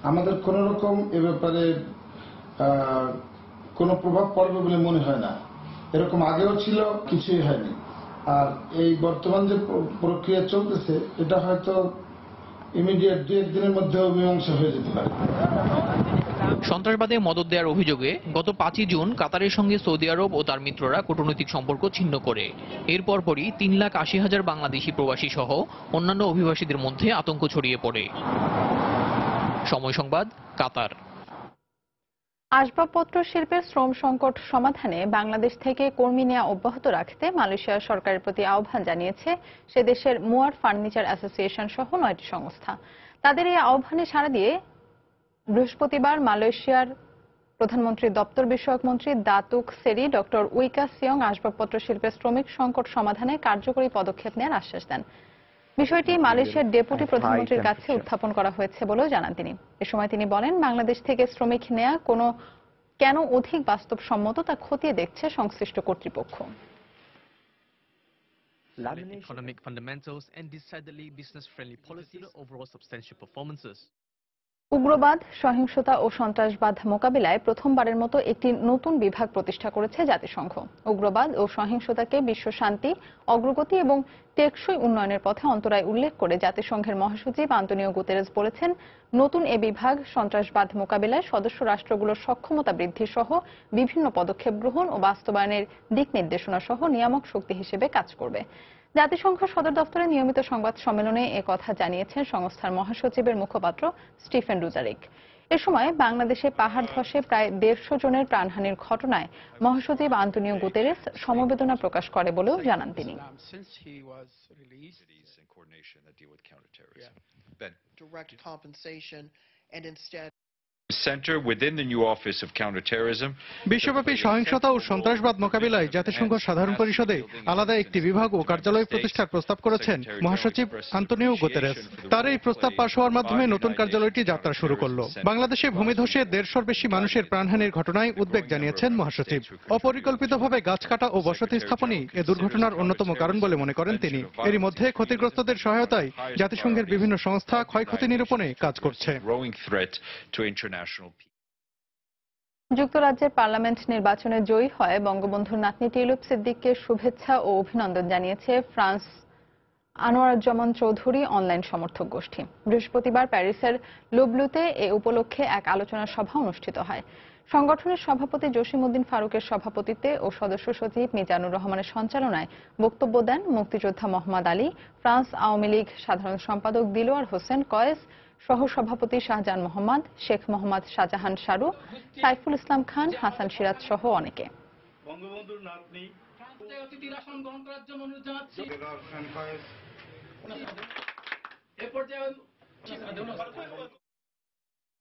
আমাদের কোন রকম এ ব্যাপারে কোনো প্রভাব পড়বে বলে মনে হয় না। এরকম আগেও ছিল, কিছুই হয়নি। আর এই বর্তমান যে প্রক্রিয়া চলতেছে এটা হয়তো ইমিডিয়েট 2-1 দিনের মধ্যে মীমাংসা হয়ে যেতে পারে। সন্ত্রাসবাদে মদদ দেওয়ার অভিযোগে গত 5ই জুন কাতারের সঙ্গে সৌদি আরব ও তার মিত্ররা কূটনৈতিক সম্পর্ক ছিন্ন করে। এর পরপরই 3,80,000 বাংলাদেশি প্রবাসী সহ অন্যান্য অভিবাসীদের মধ্যে আতঙ্ক ছড়িয়ে পড়ে। সময় সংবাদ, কাতার। আসবাবপত্র শিল্পের শ্রম সংকট সমাধানে বাংলাদেশ থেকে কর্মী নেওয়া অব্যাহত রাখতে মালয়েশিয়া সরকারের প্রতি আহ্বান জানিয়েছে সে দেশের মুয়ার ফার্নিচার অ্যাসোসিয়েশন সহ 9টি সংস্থা। তাদের এই আহ্বানে সাড়া দিয়ে বৃহস্পতিবার মালয়েশিয়ার প্রধানমন্ত্রীর দপ্তর বিষয়ক মন্ত্রী দাতুক সেরি ডক্টর উইকা সিয়ং আসবাবপত্র শিল্পের শ্রমিক সংকট সমাধানে কার্যকরী পদক্ষেপ নেওয়ার আশ্বাস দেন। বিষয়টি মালয়েশিয়ার ডেপুটি প্রধানমন্ত্রীর কাছে উত্থাপন করা হয়েছে বলেও জানান তিনি। এ সময় তিনি বলেন, বাংলাদেশ থেকে শ্রমিক নেওয়া কেন অধিক বাস্তবসম্মত তা খতিয়ে দেখছে সংশ্লিষ্ট কর্তৃপক্ষ। Economic fundamentals and decidedly business-friendly policies overall substantial performances. উগ্রবাদ, সহিংসতা ও সন্ত্রাসবাদ মোকাবিলায় প্রথমবারের মতো একটি নতুন বিভাগ প্রতিষ্ঠা করেছে জাতিসংঘ। উগ্রবাদ ও সহিংসতাকে বিশ্ব শান্তি, অগ্রগতি এবং টেকসই উন্নয়নের পথে অন্তরায় উল্লেখ করে জাতিসংঘের মহাসচিব আন্তোনিও গুতেরেস বলেছেন, নতুন এ বিভাগ সন্ত্রাসবাদ মোকাবিলায় সদস্য রাষ্ট্রগুলোর সক্ষমতা বৃদ্ধি সহ বিভিন্ন পদক্ষেপ গ্রহণ ও বাস্তবায়নের দিক নির্দেশনা সহ নিয়ামক শক্তি হিসেবে কাজ করবে। জাতিসংঘ সদর দপ্তরে নিয়মিত সংবাদ সম্মেলনে কথা জানিয়েছেন সংস্থার মহাসচিবের মুখপাত্র স্টিফেন ডুজারিক। এ সময় বাংলাদেশে পাহাড় ধসে প্রায় 150 জনের প্রাণহানির ঘটনায় মহাসচিব আন্তোনিও গুতেরেস সমবেদনা প্রকাশ করে বলেও জানান তিনি। বিশ্বব্যাপী সহিংসতা ও সন্ত্রাসবাদ মোকাবিলায় জাতিসংঘ সাধারণ পরিষদে আলাদা একটি বিভাগ ও কার্যালয় প্রতিষ্ঠার প্রস্তাব করেছেন মহাসচিব আন্তোনিও গুতেরেস। তার এই প্রস্তাব পাশ হওয়ার মাধ্যমে নতুন কার্যালয়টি যাত্রা শুরু করল। বাংলাদেশে ভূমিধসে 150-র বেশি মানুষের প্রাণহানির ঘটনায় উদ্বেগ জানিয়েছেন মহাসচিব। অপরিকল্পিতভাবে গাছ কাটা ও বসতি স্থাপনই এ দুর্ঘটনার অন্যতম কারণ বলে মনে করেন তিনি। এরই মধ্যে ক্ষতিগ্রস্তদের সহায়তায় জাতিসংঘের বিভিন্ন সংস্থা ক্ষয়ক্ষতি নিরূপণে কাজ করছে। যুক্তরাজ্যের পার্লামেন্ট নির্বাচনে জয়ী হয় বঙ্গবন্ধুর নাতনি টিউলিপ সিদ্দিককে শুভেচ্ছা ও অভিনন্দন জানিয়েছে ফ্রান্স আনোয়ারুজ্জামান চৌধুরী অনলাইন সমর্থক গোষ্ঠী। বৃহস্পতিবার প্যারিসের লুবলুতে এ উপলক্ষে এক আলোচনা সভা অনুষ্ঠিত হয়। সংগঠনের সভাপতি জসিমউদ্দিন ফারুকের সভাপতিত্বে ও সদস্য সচিব মিজানুর রহমানের সঞ্চালনায় বক্তব্য দেন মুক্তিযোদ্ধা মোহাম্মদ আলী, ফ্রান্স আওয়ামী লীগ সাধারণ সম্পাদক দিলওয়ার হোসেন কয়েস, সহসভাপতি শাহজাহান মোহাম্মদ, শেখ মোহাম্মদ শাহজাহান শারু, সাইফুল ইসলাম খান, হাসান সিরাজ সহ অনেকে। বঙ্গবন্ধুর নাতনি অতিথির আসন গ্রহণ করার জন্য অনুরোধ জানাচ্ছি।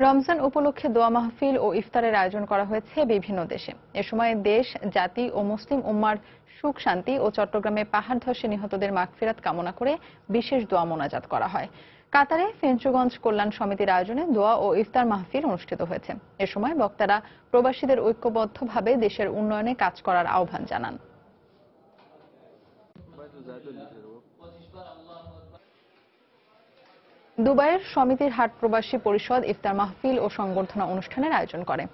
রমজান উপলক্ষে দোয়া মাহফিল ও ইফতারের আয়োজন করা হয়েছে বিভিন্ন দেশে। এ সময় দেশ, জাতি ও মুসলিম উম্মার সুখ শান্তি ও চট্টগ্রামে পাহাড় ধসে নিহতদের মাগফিরাত কামনা করে বিশেষ দোয়া মোনাজাত করা হয়। কাতারে ফেঞ্চুগঞ্জ কল্যাণ সমিতির আয়োজনে দোয়া ও ইফতার মাহফিল অনুষ্ঠিত হয়েছে। এ সময় বক্তারা প্রবাসীদের ঐক্যবদ্ধভাবে দেশের উন্নয়নে কাজ করার আহ্বান জানান। দুবাইয়ের সমিতির হাট প্রবাসী পরিষদ ইফতার মাহফিল ও সংবর্ধনা অনুষ্ঠানের আয়োজন করে।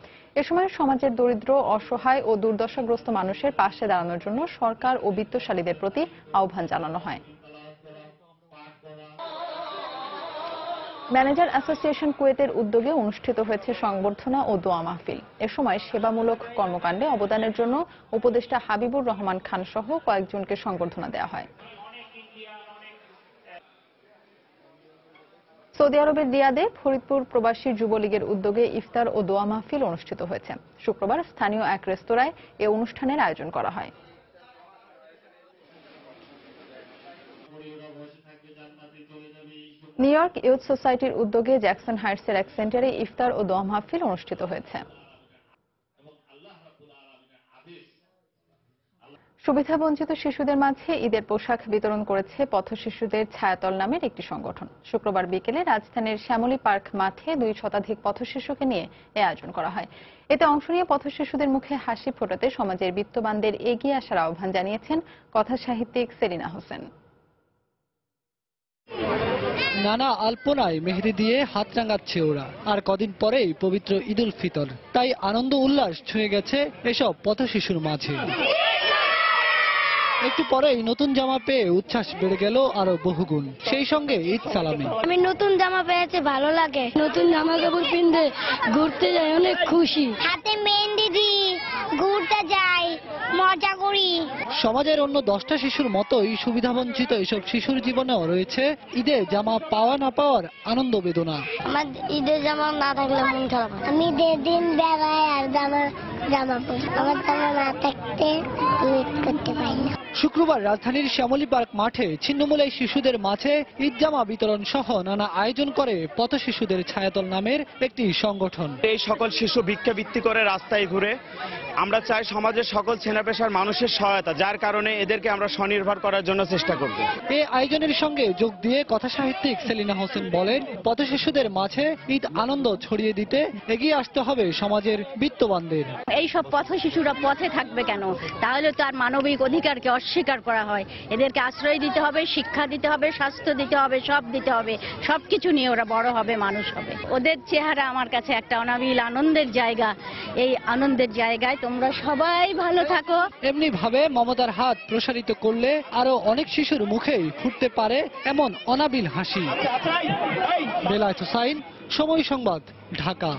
এ সময় সমাজের দরিদ্র, অসহায় ও দুর্দশাগ্রস্ত মানুষের পাশে দাঁড়ানোর জন্য সরকার ও বিত্তশালীদের প্রতি আহ্বান জানানো হয়। ম্যানেজার অ্যাসোসিয়েশন কুয়েতের উদ্যোগে অনুষ্ঠিত হয়েছে সংবর্ধনা ও দোয়া মাহফিল। এ সময় সেবামূলক কর্মকাণ্ডে অবদানের জন্য উপদেষ্টা হাবিবুর রহমান খান সহ কয়েকজনকে সংবর্ধনা দেওয়া হয়। সৌদি আরবের রিয়াদে ফরিদপুর প্রবাসী যুবলীগের উদ্যোগে ইফতার ও দোয়া মাহফিল অনুষ্ঠিত হয়েছে। শুক্রবার স্থানীয় এক রেস্তোরাঁয় এ অনুষ্ঠানের আয়োজন করা হয়। নিউ ইয়র্ক ইউথ সোসাইটির উদ্যোগে জ্যাকসন হাইটসের এক সেন্টারে ইফতার ও দোয়া মাহফিল অনুষ্ঠিত হয়েছে। সুবিধাবঞ্চিত শিশুদের মাঝে ঈদের পোশাক বিতরণ করেছে পথ শিশুদের ছায়াতল নামের একটি সংগঠন। শুক্রবার বিকেলে রাজধানীর শ্যামলী পার্ক মাঠে 2 শতাধিক পথ শিশুকে নিয়ে এ আয়োজন করা হয়। এতে অংশ নিয়ে পথ শিশুদের মুখে হাসি ফোটাতে সমাজের বিত্তবানদের এগিয়ে আসার আহ্বান জানিয়েছেন কথা সাহিত্যিক সেলিনা হোসেন। নানা আলপনায় মেহেদি দিয়ে হাত রাঙাচ্ছে ওরা। আর কদিন পরেই পবিত্র ঈদুল ফিতর, তাই আনন্দ উল্লাস ছুঁয়ে গেছে এসব পথ শিশুর মাঝে। একটু পরেই নতুন জামা পেয়ে উচ্ছ্বাস বেড়ে গেল আরো বহুগুণ, সেই সঙ্গে ঈদ সালামি। আমি নতুন জামা পেয়েছে, ভালো লাগে। নতুন জামা কাপড় পিনতে ঘুরতে যাই, অনেক খুশি। হাতে মেহেন্দি দিই, ঘুরতে যাই, মজা করি। সমাজের অন্য 10টা শিশুর মতোই সুবিধাবঞ্চিত এসব শিশুর জীবনেও রয়েছে ঈদে জামা পাওয়া না পাওয়ার আনন্দ বেদনা। আমার ঈদের জামা না থাকলে মন খারাপ। আমি দিন বেড়াই আর জামা পরি, আমার জামা না থাকতে ঈদ করতে পারি না। শুক্রবার রাজধানীর শ্যামলী পার্ক মাঠে ছিন্নমূলে শিশুদের মাঝে ঈদ জামা বিতরণ সহ নানা আয়োজন করে পথ শিশুদের ছায়াতল নামের একটি সংগঠন। এই সকল শিশু ভিক্ষাবৃত্তি করে রাস্তায় ঘুরে। আমরা চাই সমাজের সকল শ্রেণী-পেশার মানুষের সহায়তা, যার কারণে এদেরকে আমরা স্বনির্ভর করার জন্য চেষ্টা করব। এই আয়োজনের সঙ্গে যোগ দিয়ে কথা সাহিত্যিক সেলিনা হোসেন বলেন, পথ শিশুদের মাঝে ঈদ আনন্দ ছড়িয়ে দিতে এগিয়ে আসতে হবে সমাজের বিত্তবানদের। এই সব পথ শিশুরা পথে থাকবে কেন? তাহলে তার মানবিক অধিকারকে অস্বীকার করা হয়। এদেরকে আশ্রয় দিতে হবে, শিক্ষা দিতে হবে, স্বাস্থ্য দিতে হবে, সব দিতে হবে। সবকিছু নিয়ে ওরা বড় হবে, মানুষ হবে। ওদের চেহারা আমার কাছে একটা অনাবিল আনন্দের জায়গা। এই আনন্দের জায়গায় তোমরা সবাই ভালো থাকো। এমনি ভাবে মমতার হাত প্রসারিত করলে আরো অনেক শিশুর মুখেই ফুটতে পারে এমন অনাবিল হাসি। বেলায়েত হোসাইন, সময় সংবাদ, ঢাকা।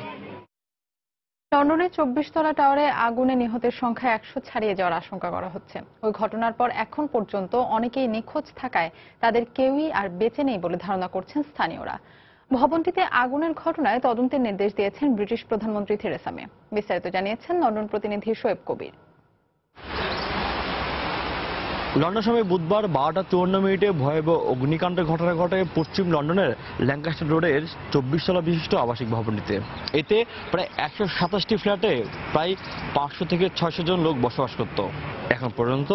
লন্ডনের 24 তলা টাওয়ারে আগুনে নিহতের সংখ্যা 100 ছাড়িয়ে যাওয়ার আশঙ্কা করা হচ্ছে। ওই ঘটনার পর এখন পর্যন্ত অনেকেই নিখোঁজ থাকায় তাদের কেউই আর বেঁচে নেই বলে ধারণা করছেন স্থানীয়রা। ভবনটিতে আগুনের ঘটনায় তদন্তের নির্দেশ দিয়েছেন ব্রিটিশ প্রধানমন্ত্রী থেরেসা মে। বিস্তারিত জানিয়েছেন লন্ডন প্রতিনিধি শোয়েব কবির। লন্ডন সময় বুধবার 12:54 ভয়াবহ অগ্নিকাণ্ডের ঘটনা ঘটে পশ্চিম লন্ডনের ল্যাঙ্কাস্টার রোডের 24 তলা বিশিষ্ট আবাসিক ভবনটিতে। এতে প্রায় 127টি ফ্ল্যাটে প্রায় 500 থেকে 600 জন লোক বসবাস করত। এখন পর্যন্ত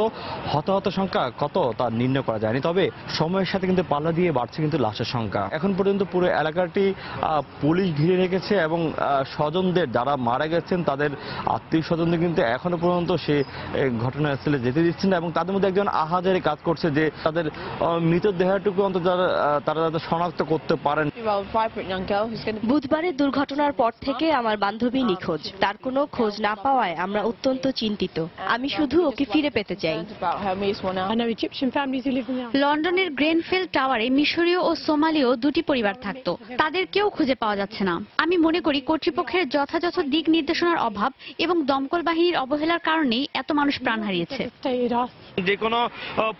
হতাহত সংখ্যা কত তা নির্ণয় করা যায়নি, তবে সময়ের সাথে কিন্তু পাল্লা দিয়ে বাড়ছে কিন্তু লাশের সংখ্যা। এখন পর্যন্ত পুরো এলাকাটি পুলিশ ঘিরে রেখেছে এবং স্বজনদের যারা মারা গেছেন তাদের আত্মীয় স্বজনদের কিন্তু এখনো পর্যন্ত সে ঘটনাস্থলে যেতে দিচ্ছেন না এবং তাদের মধ্যে একজন আহাজারি কাজ করছে যে তাদের মৃতদেহটুকু অন্তত তারা যাতে শনাক্ত করতে পারেন। বুধবারের দুর্ঘটনার পর থেকে আমার বান্ধবী নিখোঁজ। তার কোনো খোঁজ না পাওয়ায় আমরা অত্যন্ত চিন্তিত। আমি শুধু ওকে ফিরে পেতে চাই। লন্ডনের গ্রেনফিল্ড টাওয়ারে মিশরীয় ও সোমালীয় 2টি পরিবার থাকতো। তাদের কেউ খুঁজে পাওয়া যাচ্ছে না। আমি মনে করি কর্তৃপক্ষের যথাযথ দিক নির্দেশনার অভাব এবং দমকল বাহিনীর অবহেলার কারণেই এত মানুষ প্রাণ হারিয়েছে। যে কোনো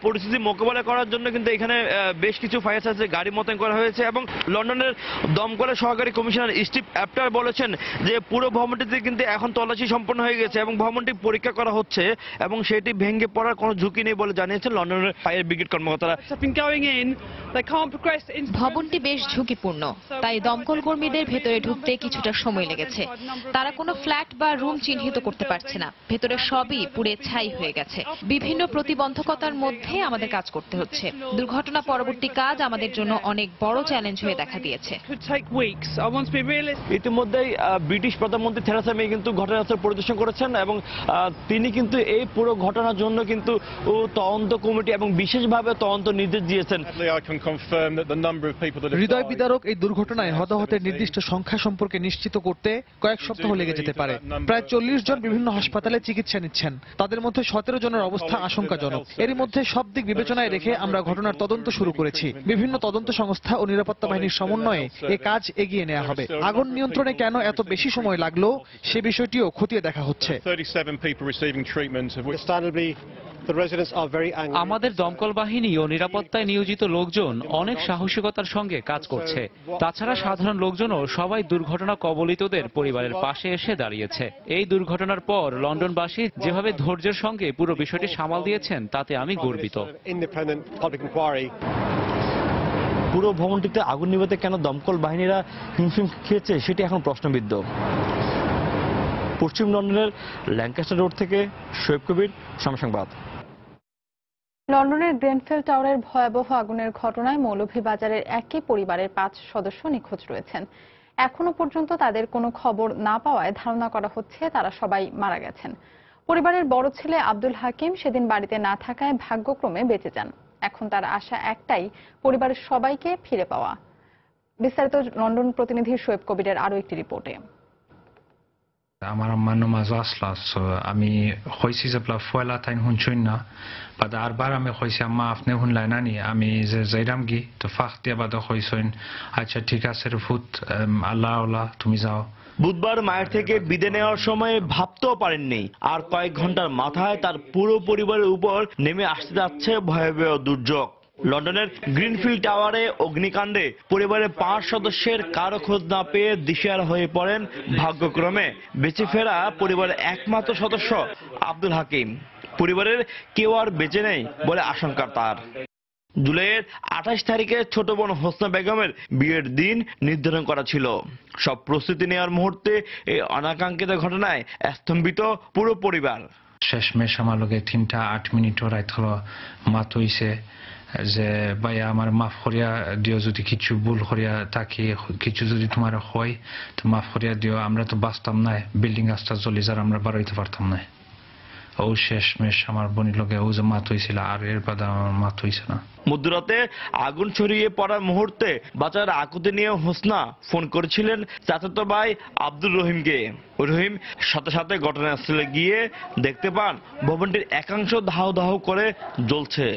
পরিস্থিতি মোকাবেলা করার জন্য কিন্তু এখানে বেশ কিছু ফায়ার সার্ভিসের গাড়ি মোতায়েন করা হয়েছে এবং লন্ডনের দমকলের সহকারী কমিশনার স্টিভ অ্যাপ্টার বলেছেন যে পুরো ভবনটিতে কিন্তু এখন তল্লাশি সম্পন্ন হয়ে গেছে এবং ভবনটি পরীক্ষা করা হচ্ছে এবং সেটি ভেঙে পড়ার কোনো ঝুঁকি নেই বলে জানিয়েছেন লন্ডনের ফায়ার ব্রিগেড কর্মকর্তারা। ভবনটি বেশ ঝুঁকিপূর্ণ, তাই দমকল কর্মীদের ভেতরে ঢুকতে কিছুটা সময় লেগেছে। তারা কোনো ফ্ল্যাট বা রুম চিহ্নিত করতে পারছে না। ভেতরে সবই পুড়ে ছাই হয়ে গেছে। বিভিন্ন প্রতিবন্ধকতার মধ্যে আমাদের কাজ করতে হচ্ছে। দুর্ঘটনা পরবর্তী কাজ আমাদের জন্য অনেক বড় চ্যালেঞ্জ হয়ে দেখা দিয়েছে। ইতিমধ্যেই ব্রিটিশ প্রধানমন্ত্রী থেরেসা মে কিন্তু ঘটনাস্থল পরিদর্শন করেছেন এবং তিনি কিন্তু এই পুরো ঘটনার জন্য কিন্তু তদন্ত কমিটি এবং বিশেষভাবে তদন্ত নির্দেশ দিয়েছেন। হৃদয় বিদারক এই দুর্ঘটনায় হতাহতের নির্দিষ্ট সংখ্যা সম্পর্কে নিশ্চিত করতে কয়েক সপ্তাহ লেগে যেতে পারে। প্রায় 40 জন বিভিন্ন হাসপাতালে চিকিৎসা নিচ্ছেন। তাদের মধ্যে 17 জনের অবস্থা আশঙ্কাজনক। এরই মধ্যে সব দিক বিবেচনায় রেখে আমরা ঘটনার তদন্ত শুরু করেছি। বিভিন্ন তদন্ত সংস্থা ও নিরাপত্তা বাহিনীর সমন্বয়ে এ কাজ এগিয়ে নেওয়া হবে। আগুন নিয়ন্ত্রণে কেন এত বেশি সময় লাগলো সে বিষয়টিও খতিয়ে দেখা হচ্ছে। আমাদের দমকল বাহিনী ও নিরাপত্তায় নিয়োজিত লোকজন অনেক সাহসিকতার সঙ্গে কাজ করছে। তাছাড়া সাধারণ লোকজনও সবাই দুর্ঘটনা কবলিতদের পরিবারের পাশে এসে দাঁড়িয়েছে। এই দুর্ঘটনার পর লন্ডনবাসী যেভাবে ধৈর্যের সঙ্গে পুরো বিষয়টি সামাল দিয়েছেন তাতে আমি গর্বিত। পুরো ভবনটিতে আগুন নিভাতে কেন দমকল বাহিনীরা হিমশিম খেয়েছে সেটি এখন প্রশ্নবিদ্ধ। পশ্চিম লন্ডনের ল্যাঙ্কাস্টার রোড থেকে শোয়েব কবির, সময় সংবাদ। লন্ডনের গ্রেনফেল টাওয়ারের ভয়াবহ আগুনের ঘটনায় মৌলভীবাজারের একই পরিবারের 5 সদস্য নিখোঁজ রয়েছেন। এখনো পর্যন্ত তাদের কোনো খবর না পাওয়ায় ধারণা করা হচ্ছে তারা সবাই মারা গেছেন। পরিবারের বড় ছেলে আব্দুল হাকিম সেদিন বাড়িতে না থাকায় ভাগ্যক্রমে বেঁচে যান। এখন তার আশা একটাই, পরিবারের সবাইকে ফিরে পাওয়া। বিস্তারিত লন্ডন প্রতিনিধি শোয়েব কবিরের আরো একটি রিপোর্টে। আমার আম্মা নমাজ আসলা, আমি কইছি যে ফয়লা তাইন শুনছুন না, বাদ আরবার আমি কইছি আম্মা আপনি শুনলাই নানি, আমি যে যাইরাম গি তো ফাঁক দিয়া বাদ কইছেন আচ্ছা ঠিক আছে ফুত, আল্লাহ আল্লাহ তুমি যাও। বুধবার মায়ের থেকে বিদায় নেওয়ার সময় ভাবতেও পারেননি আর কয়েক ঘন্টার মাথায় তার পুরো পরিবারের উপর নেমে আসতে যাচ্ছে ভয়াবহ দুর্যোগ। লন্ডনের গ্রিনফিল্ড টাওয়ারে অগ্নিকাণ্ডে পরিবারের 5 সদস্যের কারো খোঁজ না পেয়ে দিশেহারা হয়ে পড়েন ভাগ্যক্রমে বেঁচে ফেরা পরিবারের একমাত্র সদস্য আব্দুল হাকিম। পরিবারের কেউ আর বেঁচে নেই বলে আশঙ্কা তার। জুলাইয়ের 28 তারিখে ছোট বোন হোসনা বেগমের বিয়ের দিন নির্ধারণ করা ছিল। সব প্রস্তুতি নেওয়ার মুহূর্তে এই অনাকাঙ্ক্ষিত ঘটনায় স্তম্ভিত পুরো পরিবার। শেষমেশ আমার লগে 3টা 8 মিনিট রাইত হলো মাত হইছে যে ভাইয়া আমার মাফ করিয়া দিও, যদি কিছু ভুল করিয়া থাকি, কিছু যদি তোমার হয় তো মাফ করিয়া দিও, আমরা তো বাঁচতাম না, বিল্ডিং রাস্তা চলে যার আমরা বাড়াইতে পারতাম না। ও শেষমেশ আমার বোনের লগে ও যে মাত হয়েছিল আর এর বাদে আমার মাত হয়েছে না। মধ্যরাতে আগুন ছড়িয়ে পড়ার মুহূর্তে বাচ্চার আকুতি নিয়ে হোসনা ফোন করেছিলেন চাচাতো ভাই আব্দুর রহিমকে। রহিম সাথে সাথে ঘটনাস্থলে গিয়ে দেখতে পান ভবনটির একাংশ দাহ দাহ করে জ্বলছে।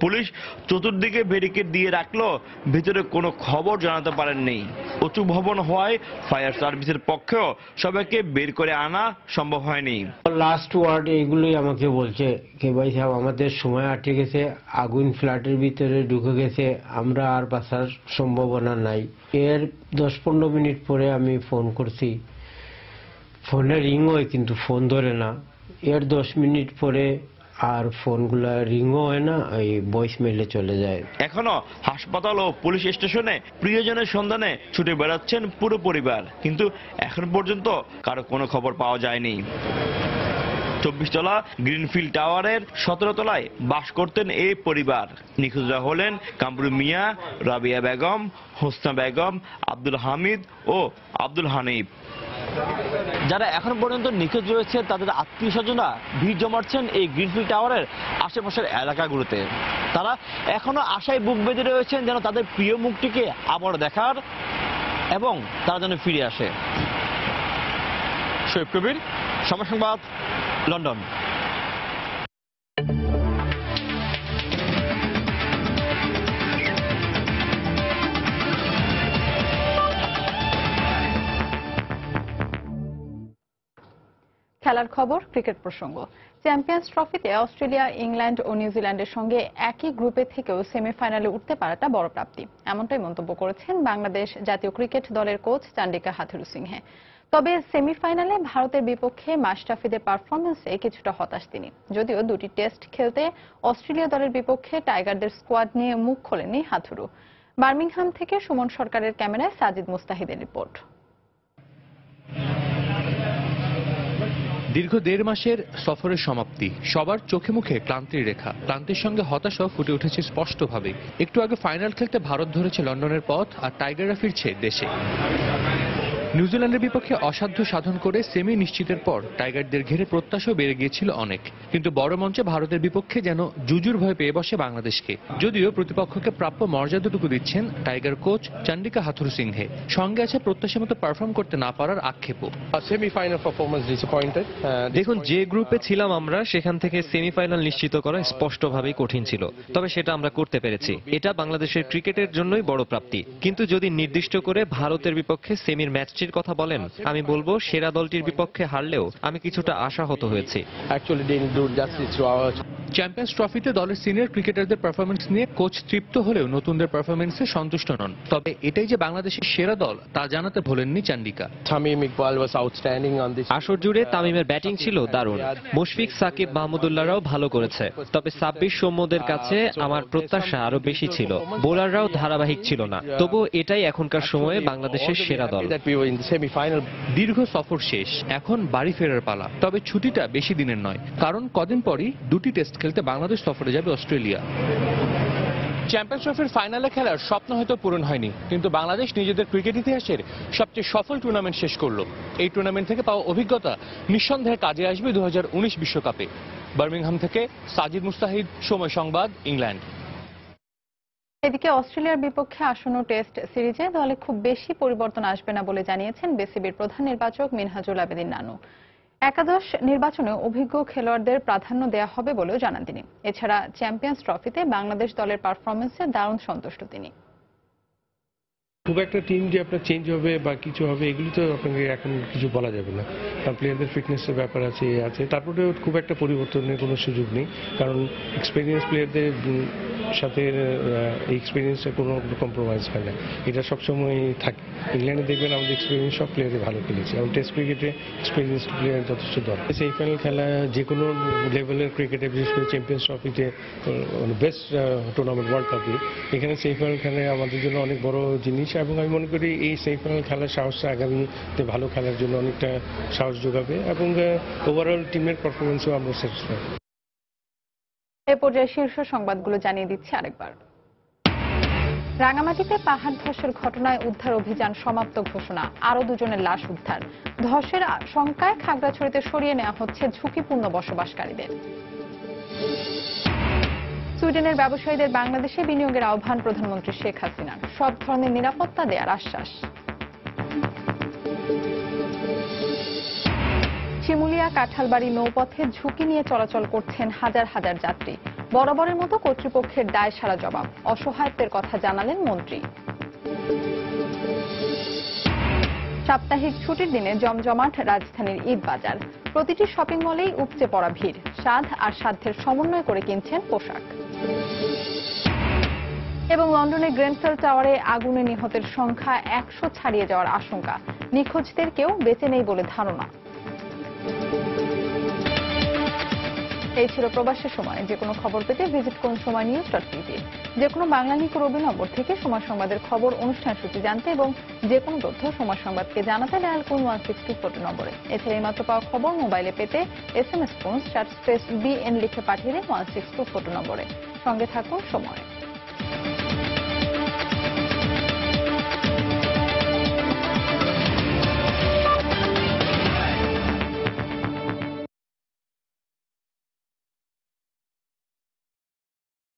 পুলিশ চতুর্দিকে ব্যারিকেড দিয়ে রাখলো, ভিতরে কোনো খবর জানাতে পারেননি। উঁচু ভবন হওয়ায় ফায়ার সার্ভিসের পক্ষেও সবাইকে বের করে আনা সম্ভব হয়নি। লাস্ট ওয়ার্ড এইগুলোই আমাকে বলছে কে ভাই সাহেব আমাদের সময় আটকে গেছে, আগুন ফ্ল্যাটের ভিতরে ঢুকে গেছে, আমরা আর বাঁচার সম্ভাবনা নাই। এর 10-15 মিনিট পরে আমি ফোন করছি, ফোনে রিং হয় কিন্তু ফোন ধরে না। এর 10 মিনিট পরে আর ফোনগুলা রিংও হয় না, এই ভয়েস মেইলে চলে যায়। এখনো হাসপাতাল ও পুলিশ স্টেশনে প্রিয়জনের সন্ধানে ছুটে বেড়াচ্ছেন পুরো পরিবার, কিন্তু এখন পর্যন্ত কারো কোনো খবর পাওয়া যায়নি। 24 তলা গ্রিনফিল্ড টাওয়ারের 17 তলায় বাস করতেন এই পরিবার। নিখোঁজরা হলেন কামরু মিয়া, রাবিয়া বেগম, হোসনা বেগম, আব্দুল হামিদ ও আব্দুল হানিফ। যারা এখন পর্যন্ত নিখোঁজ রয়েছে তাদের আত্মীয় স্বজনরা ভিড় জমাচ্ছেন এই গ্রিনফিল্ড টাওয়ারের আশেপাশের এলাকাগুলোতে। তারা এখনো আশায় বুক বেঁধে রয়েছেন যেন তাদের প্রিয় মুখটিকে আবার দেখার এবং তারা যেন ফিরে আসে। শোয়েব কবির, সময় সংবাদ, লন্ডন। খেলার খবর, ক্রিকেট প্রসঙ্গ। চ্যাম্পিয়ন্স ট্রফিতে অস্ট্রেলিয়া, ইংল্যান্ড ও নিউজিল্যান্ডের সঙ্গে একই গ্রুপে থেকেও সেমিফাইনালে উঠতে পারাটা বড় প্রাপ্তি, এমনটাই মন্তব্য করেছেন বাংলাদেশ জাতীয় ক্রিকেট দলের কোচ চান্ডিকা হাথুরুসিংহে। তবে সেমিফাইনালে ভারতের বিপক্ষে মাশরাফিদের পারফরমেন্সে কিছুটা হতাশ তিনি। যদিও দুটি টেস্ট খেলতে অস্ট্রেলিয়া দলের বিপক্ষে টাইগারদের স্কোয়াড নিয়ে মুখ খোলেননি হাথুরু। বার্মিংহাম থেকে সুমন সরকারের ক্যামেরায় সাজিদ মুস্তাহিদের রিপোর্ট। দীর্ঘ 1.5 মাসের সফরের সমাপ্তি, সবার চোখে মুখে ক্লান্তির রেখা, ক্লান্তির সঙ্গে হতাশাও ফুটে উঠেছে স্পষ্টভাবে। একটু আগে ফাইনাল খেলতে ভারত ধরেছে লন্ডনের পথ, আর টাইগাররা ফিরছে দেশে। নিউজিল্যান্ডের বিপক্ষে অসাধ্য সাধন করে সেমি নিশ্চিতের পর টাইগারদের ঘিরে প্রত্যাশাও বেড়ে গিয়েছিল অনেক, কিন্তু বড় মঞ্চে ভারতের বিপক্ষে যেন জুজুর ভয় পেয়ে বসে বাংলাদেশকে। যদিও প্রতিপক্ষকে প্রাপ্য মর্যাদাটুকু দিচ্ছেন টাইগার কোচ চন্ডিকা হাথুরু সিংহে, সঙ্গে আছে প্রত্যাশা মতো পারফর্ম করতে না পারার আক্ষেপও। Semifinal performance disappointed. দেখুন, যে গ্রুপে ছিলাম আমরা, সেখান থেকে সেমিফাইনাল নিশ্চিত করা স্পষ্টভাবেই কঠিন ছিল, তবে সেটা আমরা করতে পেরেছি। এটা বাংলাদেশের ক্রিকেটের জন্যই বড় প্রাপ্তি। কিন্তু যদি নির্দিষ্ট করে ভারতের বিপক্ষে সেমির ম্যাচ কথা বলেন, আমি বলবো সেরা দলটির বিপক্ষে হারলেও আমি কিছুটা আশাহত হয়েছি। চ্যাম্পিয়ন্স ট্রফিতে দলের সিনিয়র ক্রিকেটারদের পারফরমেন্স নিয়ে কোচ তৃপ্ত হলেও নতুনদের পারফরমেন্সে সন্তুষ্ট নন। তবে এটাই যে বাংলাদেশের সেরা দল তা জানাতে ভোলেননি চন্ডিকা। আসর জুড়ে তামিমের ব্যাটিং ছিল দারুণ। মুশফিক, সাকিব, মাহমুদুল্লাহরাও ভালো করেছে, তবে সাব্বির সৌম্যদের কাছে আমার প্রত্যাশা আরো বেশি ছিল। বোলাররাও ধারাবাহিক ছিল না, তবুও এটাই এখনকার সময়ে বাংলাদেশের সেরা দল। দীর্ঘ সফর শেষ, এখন বাড়ি ফেরার পালা। তবে ছুটিটা বেশি দিনের নয়, কারণ কদিন পরই দুটি টেস্ট খেলতে বাংলাদেশ সফরে যাবে অস্ট্রেলিয়া। চ্যাম্পিয়ন্স ট্রফির ফাইনালে খেলার স্বপ্ন হয়তো পূরণ হয়নি, কিন্তু বাংলাদেশ নিজেদের ক্রিকেট ইতিহাসের সবচেয়ে সফল টুর্নামেন্ট শেষ করলো। এই টুর্নামেন্ট থেকে পাওয়া অভিজ্ঞতা নিঃসন্দেহে কাজে আসবে 2019 বিশ্বকাপে। বার্মিংহাম থেকে সাজিদ মুস্তাহিদ, সময় সংবাদ, ইংল্যান্ড। এদিকে অস্ট্রেলিয়ার বিপক্ষে আসন্ন টেস্ট সিরিজে দলে খুব বেশি পরিবর্তন আসবে না বলে জানিয়েছেন বিসিবির প্রধান নির্বাচক মিনহাজুল আবেদিন নানু। একাদশ নির্বাচনে অভিজ্ঞ খেলোয়াড়দের প্রাধান্য দেওয়া হবে বলেও জানান তিনি। এছাড়া চ্যাম্পিয়ন্স ট্রফিতে বাংলাদেশ দলের পারফরমেন্সে দারুণ সন্তুষ্ট তিনি। খুব একটা টিম যে আপনার চেঞ্জ হবে বা কিছু হবে এগুলি তো আপনাকে এখন কিছু বলা যাবে না, কারণ প্লেয়ারদের ফিটনেসের ব্যাপার আছে, তারপরে খুব একটা পরিবর্তনের কোনো সুযোগ নেই, কারণ এক্সপিরিয়েন্স প্লেয়ারদের সাথে এই এক্সপিরিয়েন্সটা কোনো কম্প্রোমাইজ হয় না, এটা সবসময় থাকে। ইংল্যান্ডে দেখবেন আমাদের এক্সপিরিয়েন্স সব প্লেয়ারই ভালো খেলেছে, এবং টেস্ট ক্রিকেটে এক্সপিরিয়েন্স প্লেয়ার যথেষ্ট দরকার। সেমিফাইনাল খেলা যে কোনো লেভেলের ক্রিকেটে, বিশেষ করে চ্যাম্পিয়ন্স ট্রফিতে, বেস্ট টুর্নামেন্ট ওয়ার্ল্ড কাপে, এখানে সেমিফাইনাল খেলা আমাদের জন্য অনেক বড় জিনিস, এবং আমি মনে করি এই সেমিফাইনাল খেলার সাহসটা আগামীতে ভালো খেলার জন্য অনেকটা সাহস যোগাবে, এবং ওভারঅল টিমের পারফরমেন্সও আমরা স্যাটিসফাই। এ পর্যায়ে শীর্ষ সংবাদগুলো জানিয়ে দিচ্ছি আরেকবার। রাঙামাটিতে পাহাড় ধসের ঘটনায় উদ্ধার অভিযান সমাপ্ত ঘোষণা, আরো দুজনের লাশ উদ্ধার। ধসের শঙ্কায় খাগড়াছড়িতে সরিয়ে নেওয়া হচ্ছে ঝুঁকিপূর্ণ বসবাসকারীদের। সুইডেনের ব্যবসায়ীদের বাংলাদেশে বিনিয়োগের আহ্বান প্রধানমন্ত্রী শেখ হাসিনার, সব ধরনের নিরাপত্তা দেওয়ার আশ্বাস। শিমুলিয়া কাঁঠালবাড়ি নৌপথে ঝুঁকি নিয়ে চলাচল করছেন হাজার হাজার যাত্রী। বরাবরের মতো কর্তৃপক্ষের দায় সারা জবাব, অসহায়ত্বের কথা জানালেন মন্ত্রী। সাপ্তাহিক ছুটির দিনে জমজমাট রাজধানীর ঈদ বাজার, প্রতিটি শপিং মলেই উপচে পড়া ভিড়। স্বাদ আর সাধ্যের সমন্বয় করে কিনছেন পোশাক। এবং লন্ডনের গ্রেনফেল টাওয়ারে আগুনে নিহতের সংখ্যা 100 ছাড়িয়ে যাওয়ার আশঙ্কা, নিখোঁজদের কেউ বেঁচে নেই বলে ধারণা। এই ছিল প্রবাসের সময়। যে কোনো খবর পেতে ভিজিট করুন সময়নিউজ.টিভি। যে কোনো বাংলা নিউজ নম্বর থেকে সময় সংবাদের খবর, অনুষ্ঠান সূচি জানতে এবং যে কোনো তথ্য সময় সংবাদকে জানাতে ডায়াল করুন 1624 নম্বরে। এছাড়া এইমাত্র পাওয়া খবর মোবাইলে পেতে SMS করুন *BN লিখে পাঠিয়ে দিন 1624 নম্বরে। সঙ্গে থাকুন সময়।